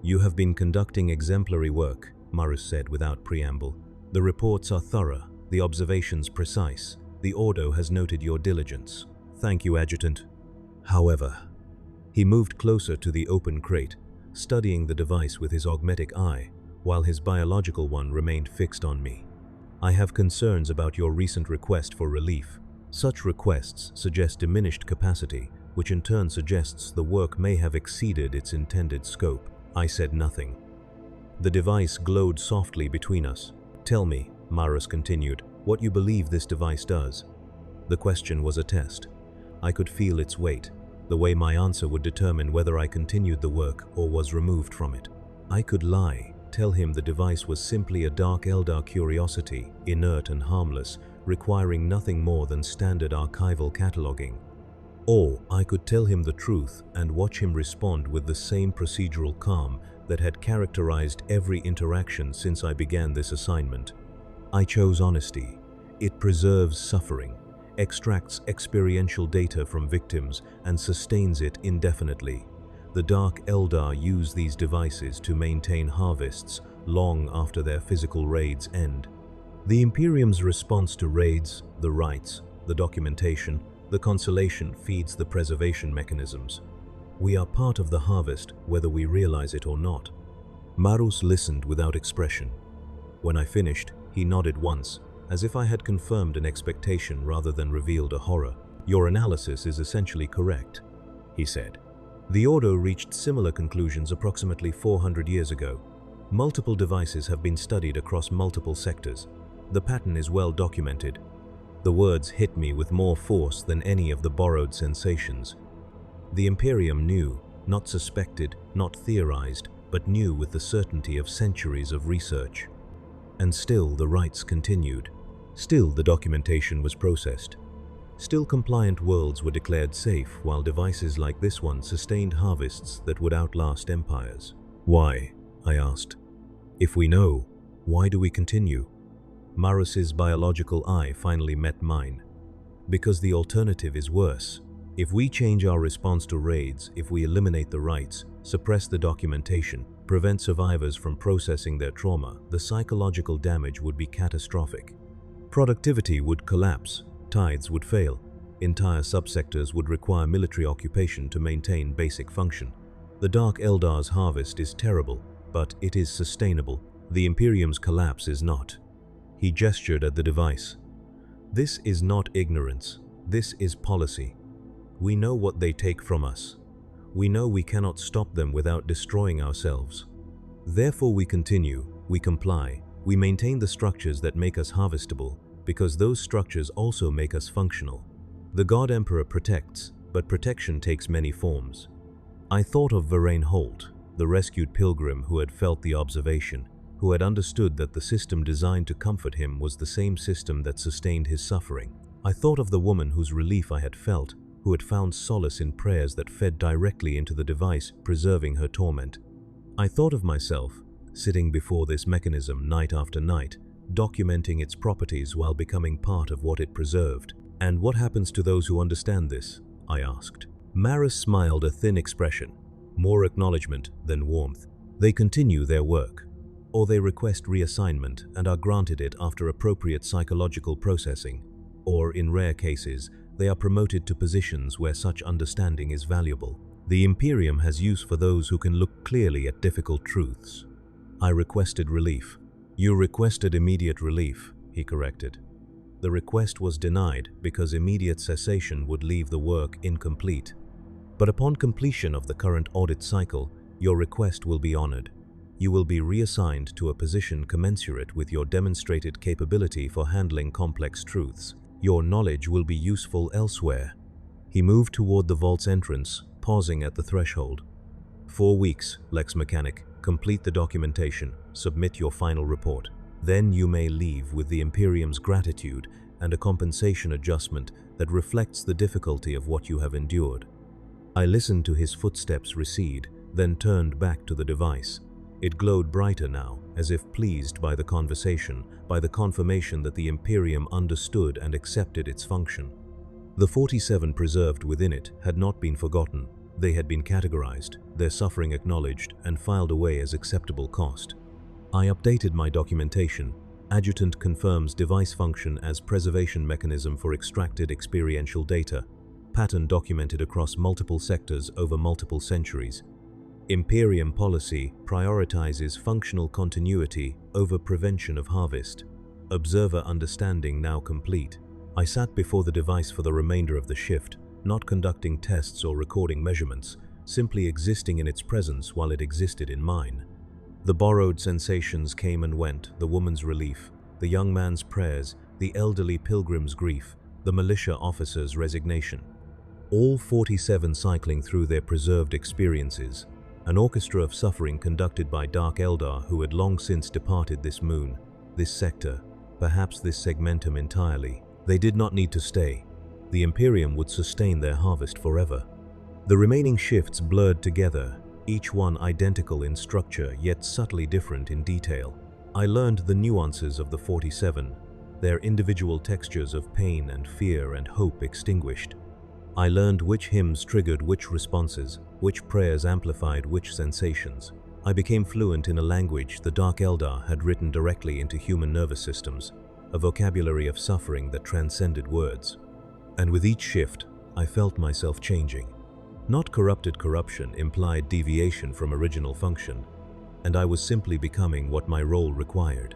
"You have been conducting exemplary work," Marus said without preamble. "The reports are thorough, the observations precise. The Ordo has noted your diligence. Thank you, Adjutant. However," he moved closer to the open crate, studying the device with his augmetic eye, while his biological one remained fixed on me. "I have concerns about your recent request for relief. Such requests suggest diminished capacity, which in turn suggests the work may have exceeded its intended scope." I said nothing. The device glowed softly between us. "Tell me," Marus continued, "what you believe this device does." The question was a test. I could feel its weight, the way my answer would determine whether I continued the work or was removed from it. I could lie, tell him the device was simply a dark Eldar curiosity, inert and harmless, requiring nothing more than standard archival cataloging. Or I could tell him the truth and watch him respond with the same procedural calm that had characterized every interaction since I began this assignment. I chose honesty. It preserves suffering, extracts experiential data from victims, and sustains it indefinitely. The Dark Eldar use these devices to maintain harvests long after their physical raids end. The Imperium's response to raids, the rites, the documentation, the consolation feeds the preservation mechanisms. We are part of the harvest whether we realize it or not. Marus listened without expression. When I finished, he nodded once, as if I had confirmed an expectation rather than revealed a horror. "Your analysis is essentially correct," he said. "The Ordo reached similar conclusions approximately 400 years ago. Multiple devices have been studied across multiple sectors. The pattern is well documented." The words hit me with more force than any of the borrowed sensations. The Imperium knew, not suspected, not theorized, but knew with the certainty of centuries of research. And still the rites continued. Still the documentation was processed. Still compliant worlds were declared safe, while devices like this one sustained harvests that would outlast empires. "Why?" I asked. "If we know, why do we continue?" Marus's biological eye finally met mine. "Because the alternative is worse. If we change our response to raids, if we eliminate the rites, suppress the documentation, prevent survivors from processing their trauma, the psychological damage would be catastrophic. Productivity would collapse, tithes would fail, entire subsectors would require military occupation to maintain basic function. The Dark Eldar's harvest is terrible, but it is sustainable. The Imperium's collapse is not." He gestured at the device. "This is not ignorance. This is policy. We know what they take from us. We know we cannot stop them without destroying ourselves. Therefore we continue, we comply, we maintain the structures that make us harvestable, because those structures also make us functional. The God Emperor protects, but protection takes many forms." I thought of Varain Holt, the rescued pilgrim who had felt the observation, who had understood that the system designed to comfort him was the same system that sustained his suffering. I thought of the woman whose relief I had felt, who had found solace in prayers that fed directly into the device, preserving her torment. I thought of myself, sitting before this mechanism night after night, documenting its properties while becoming part of what it preserved. "And what happens to those who understand this?" I asked. Marus smiled a thin expression, more acknowledgement than warmth. "They continue their work, or they request reassignment and are granted it after appropriate psychological processing, or in rare cases, they are promoted to positions where such understanding is valuable. The Imperium has use for those who can look clearly at difficult truths." I requested relief. "You requested immediate relief," he corrected. "The request was denied because immediate cessation would leave the work incomplete. But upon completion of the current audit cycle, your request will be honored. You will be reassigned to a position commensurate with your demonstrated capability for handling complex truths. Your knowledge will be useful elsewhere." He moved toward the vault's entrance, pausing at the threshold. 4 weeks, Lex Mechanic. Complete the documentation. Submit your final report. Then you may leave with the Imperium's gratitude and a compensation adjustment that reflects the difficulty of what you have endured." I listened to his footsteps recede, then turned back to the device. It glowed brighter now, as if pleased by the conversation, by the confirmation that the Imperium understood and accepted its function. The 47 preserved within it had not been forgotten. They had been categorized, their suffering acknowledged, and filed away as acceptable cost. I updated my documentation. Adjutant confirms device function as preservation mechanism for extracted experiential data. Pattern documented across multiple sectors over multiple centuries. Imperium policy prioritizes functional continuity over prevention of harvest. Observer understanding now complete. I sat before the device for the remainder of the shift, not conducting tests or recording measurements, simply existing in its presence while it existed in mine. The borrowed sensations came and went, the woman's relief, the young man's prayers, the elderly pilgrim's grief, the militia officer's resignation. All 47 cycling through their preserved experiences, An orchestra of suffering conducted by Dark Eldar who had long since departed this moon, this sector, perhaps this segmentum entirely. They did not need to stay. The Imperium would sustain their harvest forever. The remaining shifts blurred together, each one identical in structure yet subtly different in detail. I learned the nuances of the 47, their individual textures of pain and fear and hope extinguished. I learned which hymns triggered which responses, which prayers amplified which sensations. I became fluent in a language the Dark Eldar had written directly into human nervous systems, a vocabulary of suffering that transcended words. And with each shift, I felt myself changing. Not corrupted corruption implied deviation from original function, and I was simply becoming what my role required.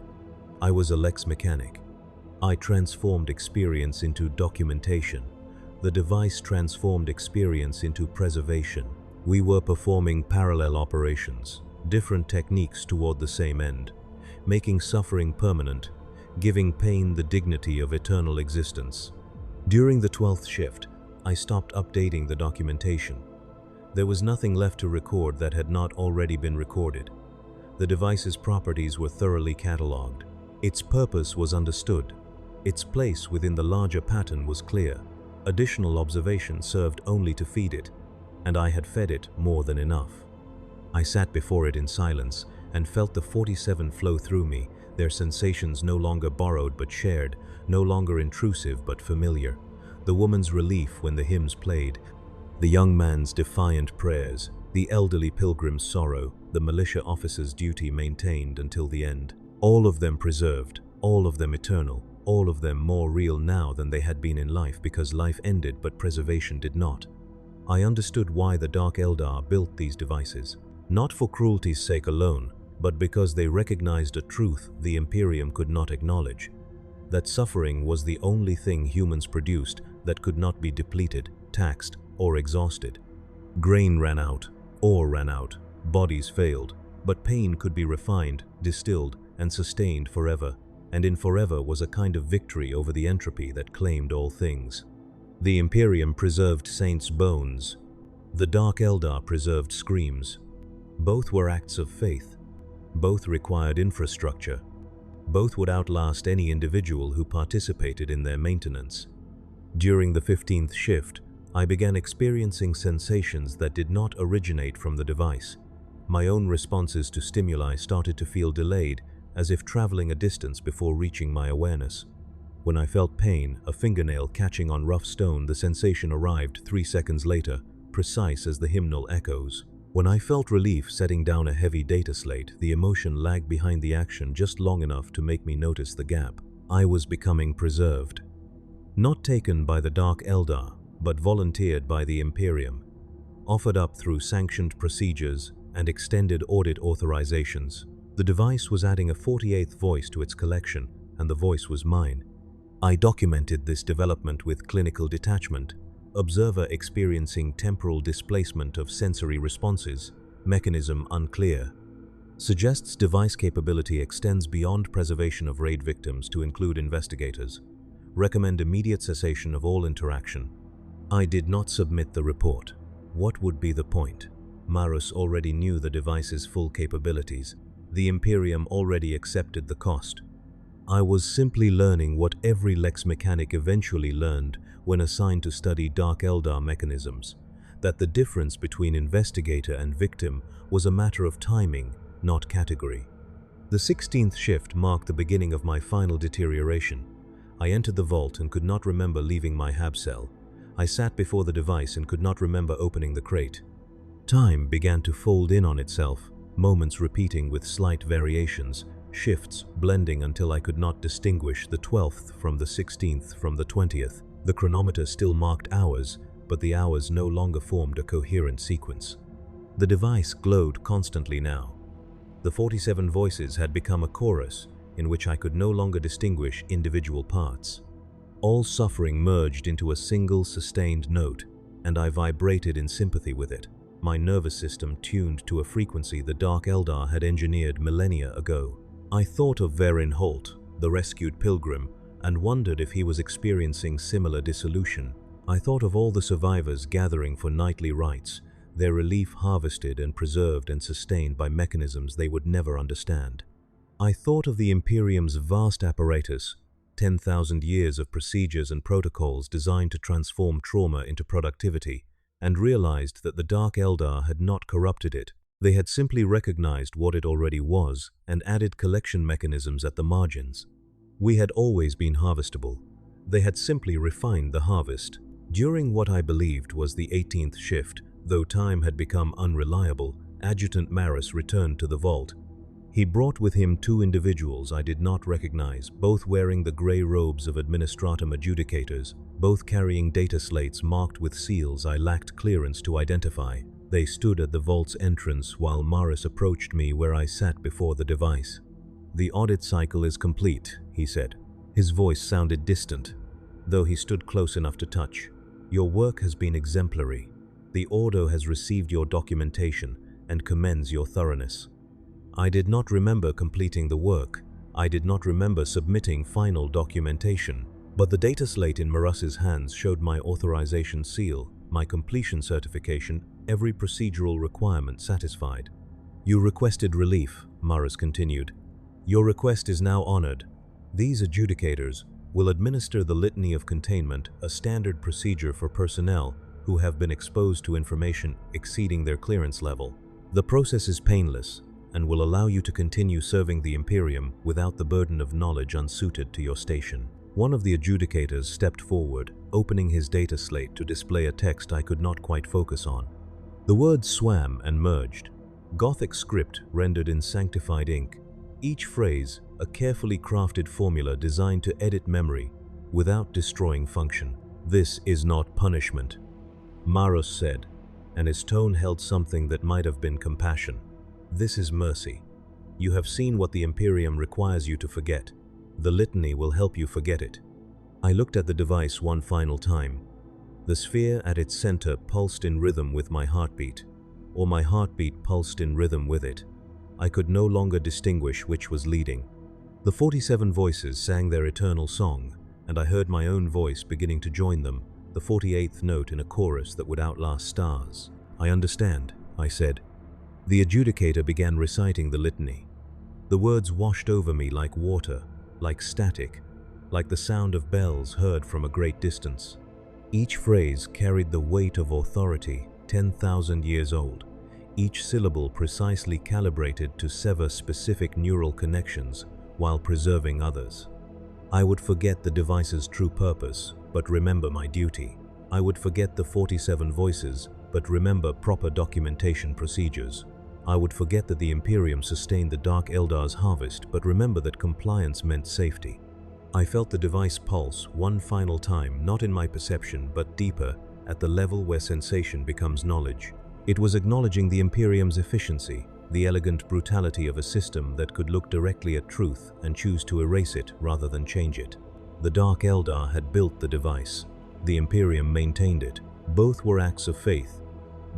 I was a lex mechanic. I transformed experience into documentation. The device transformed experience into preservation. We were performing parallel operations, different techniques toward the same end, making suffering permanent, giving pain the dignity of eternal existence. During the 12th shift, I stopped updating the documentation. There was nothing left to record that had not already been recorded. The device's properties were thoroughly catalogued. Its purpose was understood. Its place within the larger pattern was clear. Additional observation served only to feed it, and I had fed it more than enough. I sat before it in silence and felt the 47 flow through me, their sensations no longer borrowed but shared, no longer intrusive but familiar. The woman's relief when the hymns played, the young man's defiant prayers, the elderly pilgrim's sorrow, the militia officer's duty maintained until the end. All of them preserved, all of them eternal, all of them more real now than they had been in life because life ended but preservation did not. I understood why the Dark Eldar built these devices, not for cruelty's sake alone, but because they recognized a truth the Imperium could not acknowledge, that suffering was the only thing humans produced that could not be depleted, taxed, or exhausted. Grain ran out, ore ran out, bodies failed, but pain could be refined, distilled, and sustained forever, and in forever was a kind of victory over the entropy that claimed all things. The Imperium preserved saints' bones. The Dark Eldar preserved screams. Both were acts of faith. Both required infrastructure. Both would outlast any individual who participated in their maintenance. During the 15th shift, I began experiencing sensations that did not originate from the device. My own responses to stimuli started to feel delayed, as if traveling a distance before reaching my awareness. When I felt pain, a fingernail catching on rough stone, the sensation arrived 3 seconds later, precise as the hymnal echoes. When I felt relief setting down a heavy data slate, the emotion lagged behind the action just long enough to make me notice the gap. I was becoming preserved. Not taken by the Dark Eldar, but volunteered by the Imperium, offered up through sanctioned procedures and extended audit authorizations. The device was adding a 48th voice to its collection, and the voice was mine. I documented this development with clinical detachment, observer experiencing temporal displacement of sensory responses, mechanism unclear. Suggests device capability extends beyond preservation of raid victims to include investigators. Recommend immediate cessation of all interaction. I did not submit the report. What would be the point? Marus already knew the device's full capabilities. The Imperium already accepted the cost. I was simply learning what every lex mechanic eventually learned when assigned to study Dark Eldar mechanisms, that the difference between investigator and victim was a matter of timing, not category. The 16th shift marked the beginning of my final deterioration. I entered the vault and could not remember leaving my hab cell. I sat before the device and could not remember opening the crate. Time began to fold in on itself, moments repeating with slight variations, shifts blending until I could not distinguish the 12th from the 16th from the 20th. The chronometer still marked hours, but the hours no longer formed a coherent sequence. The device glowed constantly now. The 47 voices had become a chorus in which I could no longer distinguish individual parts. All suffering merged into a single sustained note, and I vibrated in sympathy with it, my nervous system tuned to a frequency the Dark Eldar had engineered millennia ago. I thought of Verin Holt, the rescued pilgrim, and wondered if he was experiencing similar dissolution. I thought of all the survivors gathering for nightly rites, their relief harvested and preserved and sustained by mechanisms they would never understand. I thought of the Imperium's vast apparatus, 10,000 years of procedures and protocols designed to transform trauma into productivity, and realized that the Dark Eldar had not corrupted it. They had simply recognized what it already was and added collection mechanisms at the margins. We had always been harvestable. They had simply refined the harvest. During what I believed was the 18th shift, though time had become unreliable, Adjutant Maris returned to the vault. He brought with him two individuals I did not recognize, both wearing the gray robes of Administratum Adjudicators, both carrying data slates marked with seals I lacked clearance to identify. They stood at the vault's entrance while Maris approached me where I sat before the device. "The audit cycle is complete," he said. His voice sounded distant, though he stood close enough to touch. "Your work has been exemplary. The Ordo has received your documentation and commends your thoroughness." I did not remember completing the work. I did not remember submitting final documentation. But the data slate in Marus's hands showed my authorization seal, my completion certification, every procedural requirement satisfied. "You requested relief," Marus continued. "Your request is now honored. These adjudicators will administer the Litany of Containment, a standard procedure for personnel who have been exposed to information exceeding their clearance level. The process is painless and will allow you to continue serving the Imperium without the burden of knowledge unsuited to your station." One of the adjudicators stepped forward, opening his data slate to display a text I could not quite focus on. The words swam and merged, Gothic script rendered in sanctified ink. Each phrase, a carefully crafted formula designed to edit memory without destroying function. "This is not punishment," Marus said, and his tone held something that might have been compassion. "This is mercy. You have seen what the Imperium requires you to forget. The litany will help you forget it." I looked at the device one final time. The sphere at its center pulsed in rhythm with my heartbeat, or my heartbeat pulsed in rhythm with it. I could no longer distinguish which was leading. The 47 voices sang their eternal song, and I heard my own voice beginning to join them, the 48th note in a chorus that would outlast stars. "I understand," I said. The adjudicator began reciting the litany. The words washed over me like water, like static, like the sound of bells heard from a great distance. Each phrase carried the weight of authority, 10,000 years old, each syllable precisely calibrated to sever specific neural connections while preserving others. I would forget the device's true purpose, but remember my duty. I would forget the 47 voices, but remember proper documentation procedures. I would forget that the Imperium sustained the Dark Eldar's harvest, but remember that compliance meant safety. I felt the device pulse one final time, not in my perception, but deeper, at the level where sensation becomes knowledge. It was acknowledging the Imperium's efficiency, the elegant brutality of a system that could look directly at truth and choose to erase it rather than change it. The Dark Eldar had built the device. The Imperium maintained it. Both were acts of faith.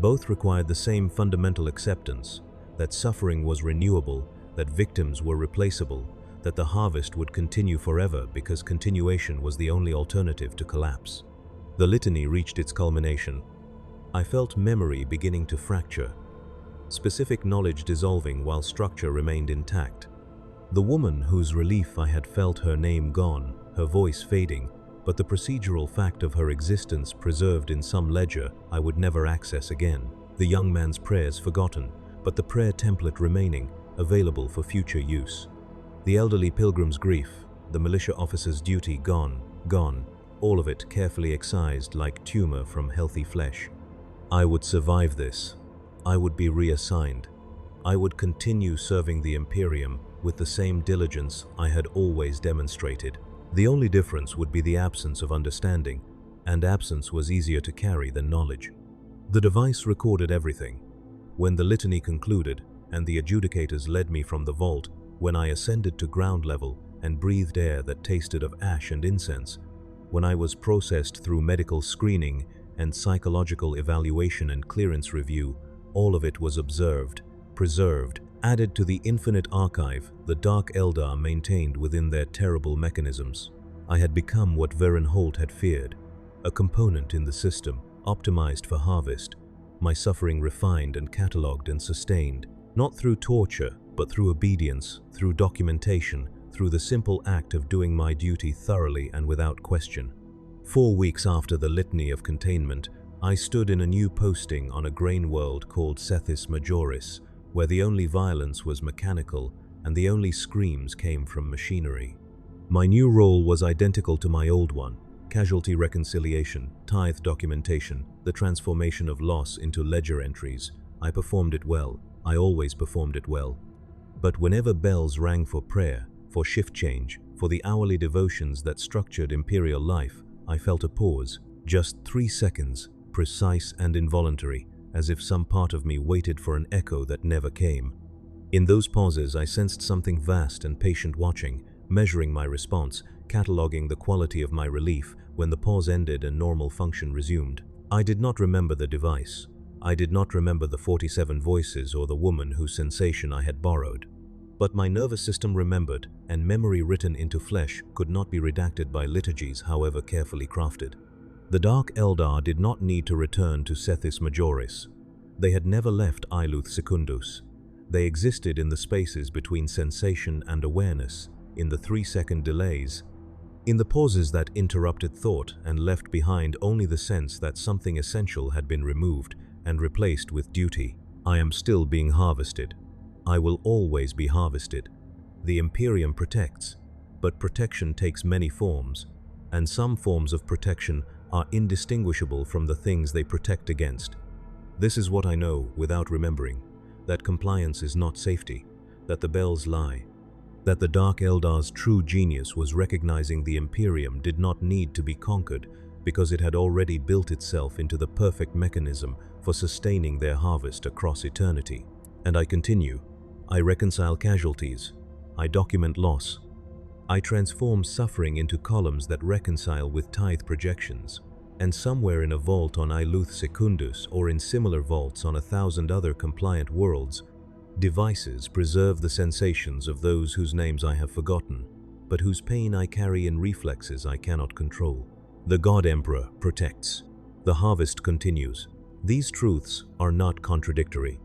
Both required the same fundamental acceptance, that suffering was renewable, that victims were replaceable, that the harvest would continue forever because continuation was the only alternative to collapse. The litany reached its culmination. I felt memory beginning to fracture, specific knowledge dissolving while structure remained intact. The woman whose relief I had felt, her name gone, her voice fading, but the procedural fact of her existence preserved in some ledger I would never access again. The young man's prayers forgotten, but the prayer template remaining, available for future use. The elderly pilgrim's grief, the militia officer's duty gone, all of it carefully excised like tumor from healthy flesh. I would survive this. I would be reassigned. I would continue serving the Imperium with the same diligence I had always demonstrated. The only difference would be the absence of understanding, and absence was easier to carry than knowledge. The device recorded everything. When the litany concluded, and the adjudicators led me from the vault, when I ascended to ground level and breathed air that tasted of ash and incense, when I was processed through medical screening and psychological evaluation and clearance review, all of it was observed, preserved, added to the infinite archive the Dark Eldar maintained within their terrible mechanisms. I had become what Varen Holt had feared, a component in the system, optimized for harvest, my suffering refined and catalogued and sustained, not through torture, but through obedience, through documentation, through the simple act of doing my duty thoroughly and without question. 4 weeks after the litany of containment, I stood in a new posting on a grain world called Sethis Majoris, where the only violence was mechanical and the only screams came from machinery. My new role was identical to my old one: casualty reconciliation, tithe documentation, the transformation of loss into ledger entries. I performed it well. I always performed it well. But whenever bells rang for prayer, for shift change, for the hourly devotions that structured imperial life, I felt a pause, just 3 seconds, precise and involuntary, as if some part of me waited for an echo that never came. In those pauses, I sensed something vast and patient watching, measuring my response, cataloging the quality of my relief. When the pause ended and normal function resumed, I did not remember the device. I did not remember the 47 voices or the woman whose sensation I had borrowed. But my nervous system remembered, and memory written into flesh could not be redacted by liturgies, however carefully crafted. The Dark Eldar did not need to return to Sethis Majoris. They had never left Iluth Secundus. They existed in the spaces between sensation and awareness, in the 3-second delays, in the pauses that interrupted thought and left behind only the sense that something essential had been removed and replaced with duty. I am still being harvested. I will always be harvested. The Imperium protects, but protection takes many forms, and some forms of protection are indistinguishable from the things they protect against. This is what I know without remembering: that compliance is not safety, that the bells lie, that the Dark Eldar's true genius was recognizing the Imperium did not need to be conquered because it had already built itself into the perfect mechanism for sustaining their harvest across eternity. And I continue. I reconcile casualties. I document loss. I transform suffering into columns that reconcile with tithe projections. And somewhere in a vault on Iluth Secundus, or in similar vaults on 1,000 other compliant worlds, devices preserve the sensations of those whose names I have forgotten, but whose pain I carry in reflexes I cannot control. The God Emperor protects. The harvest continues. These truths are not contradictory.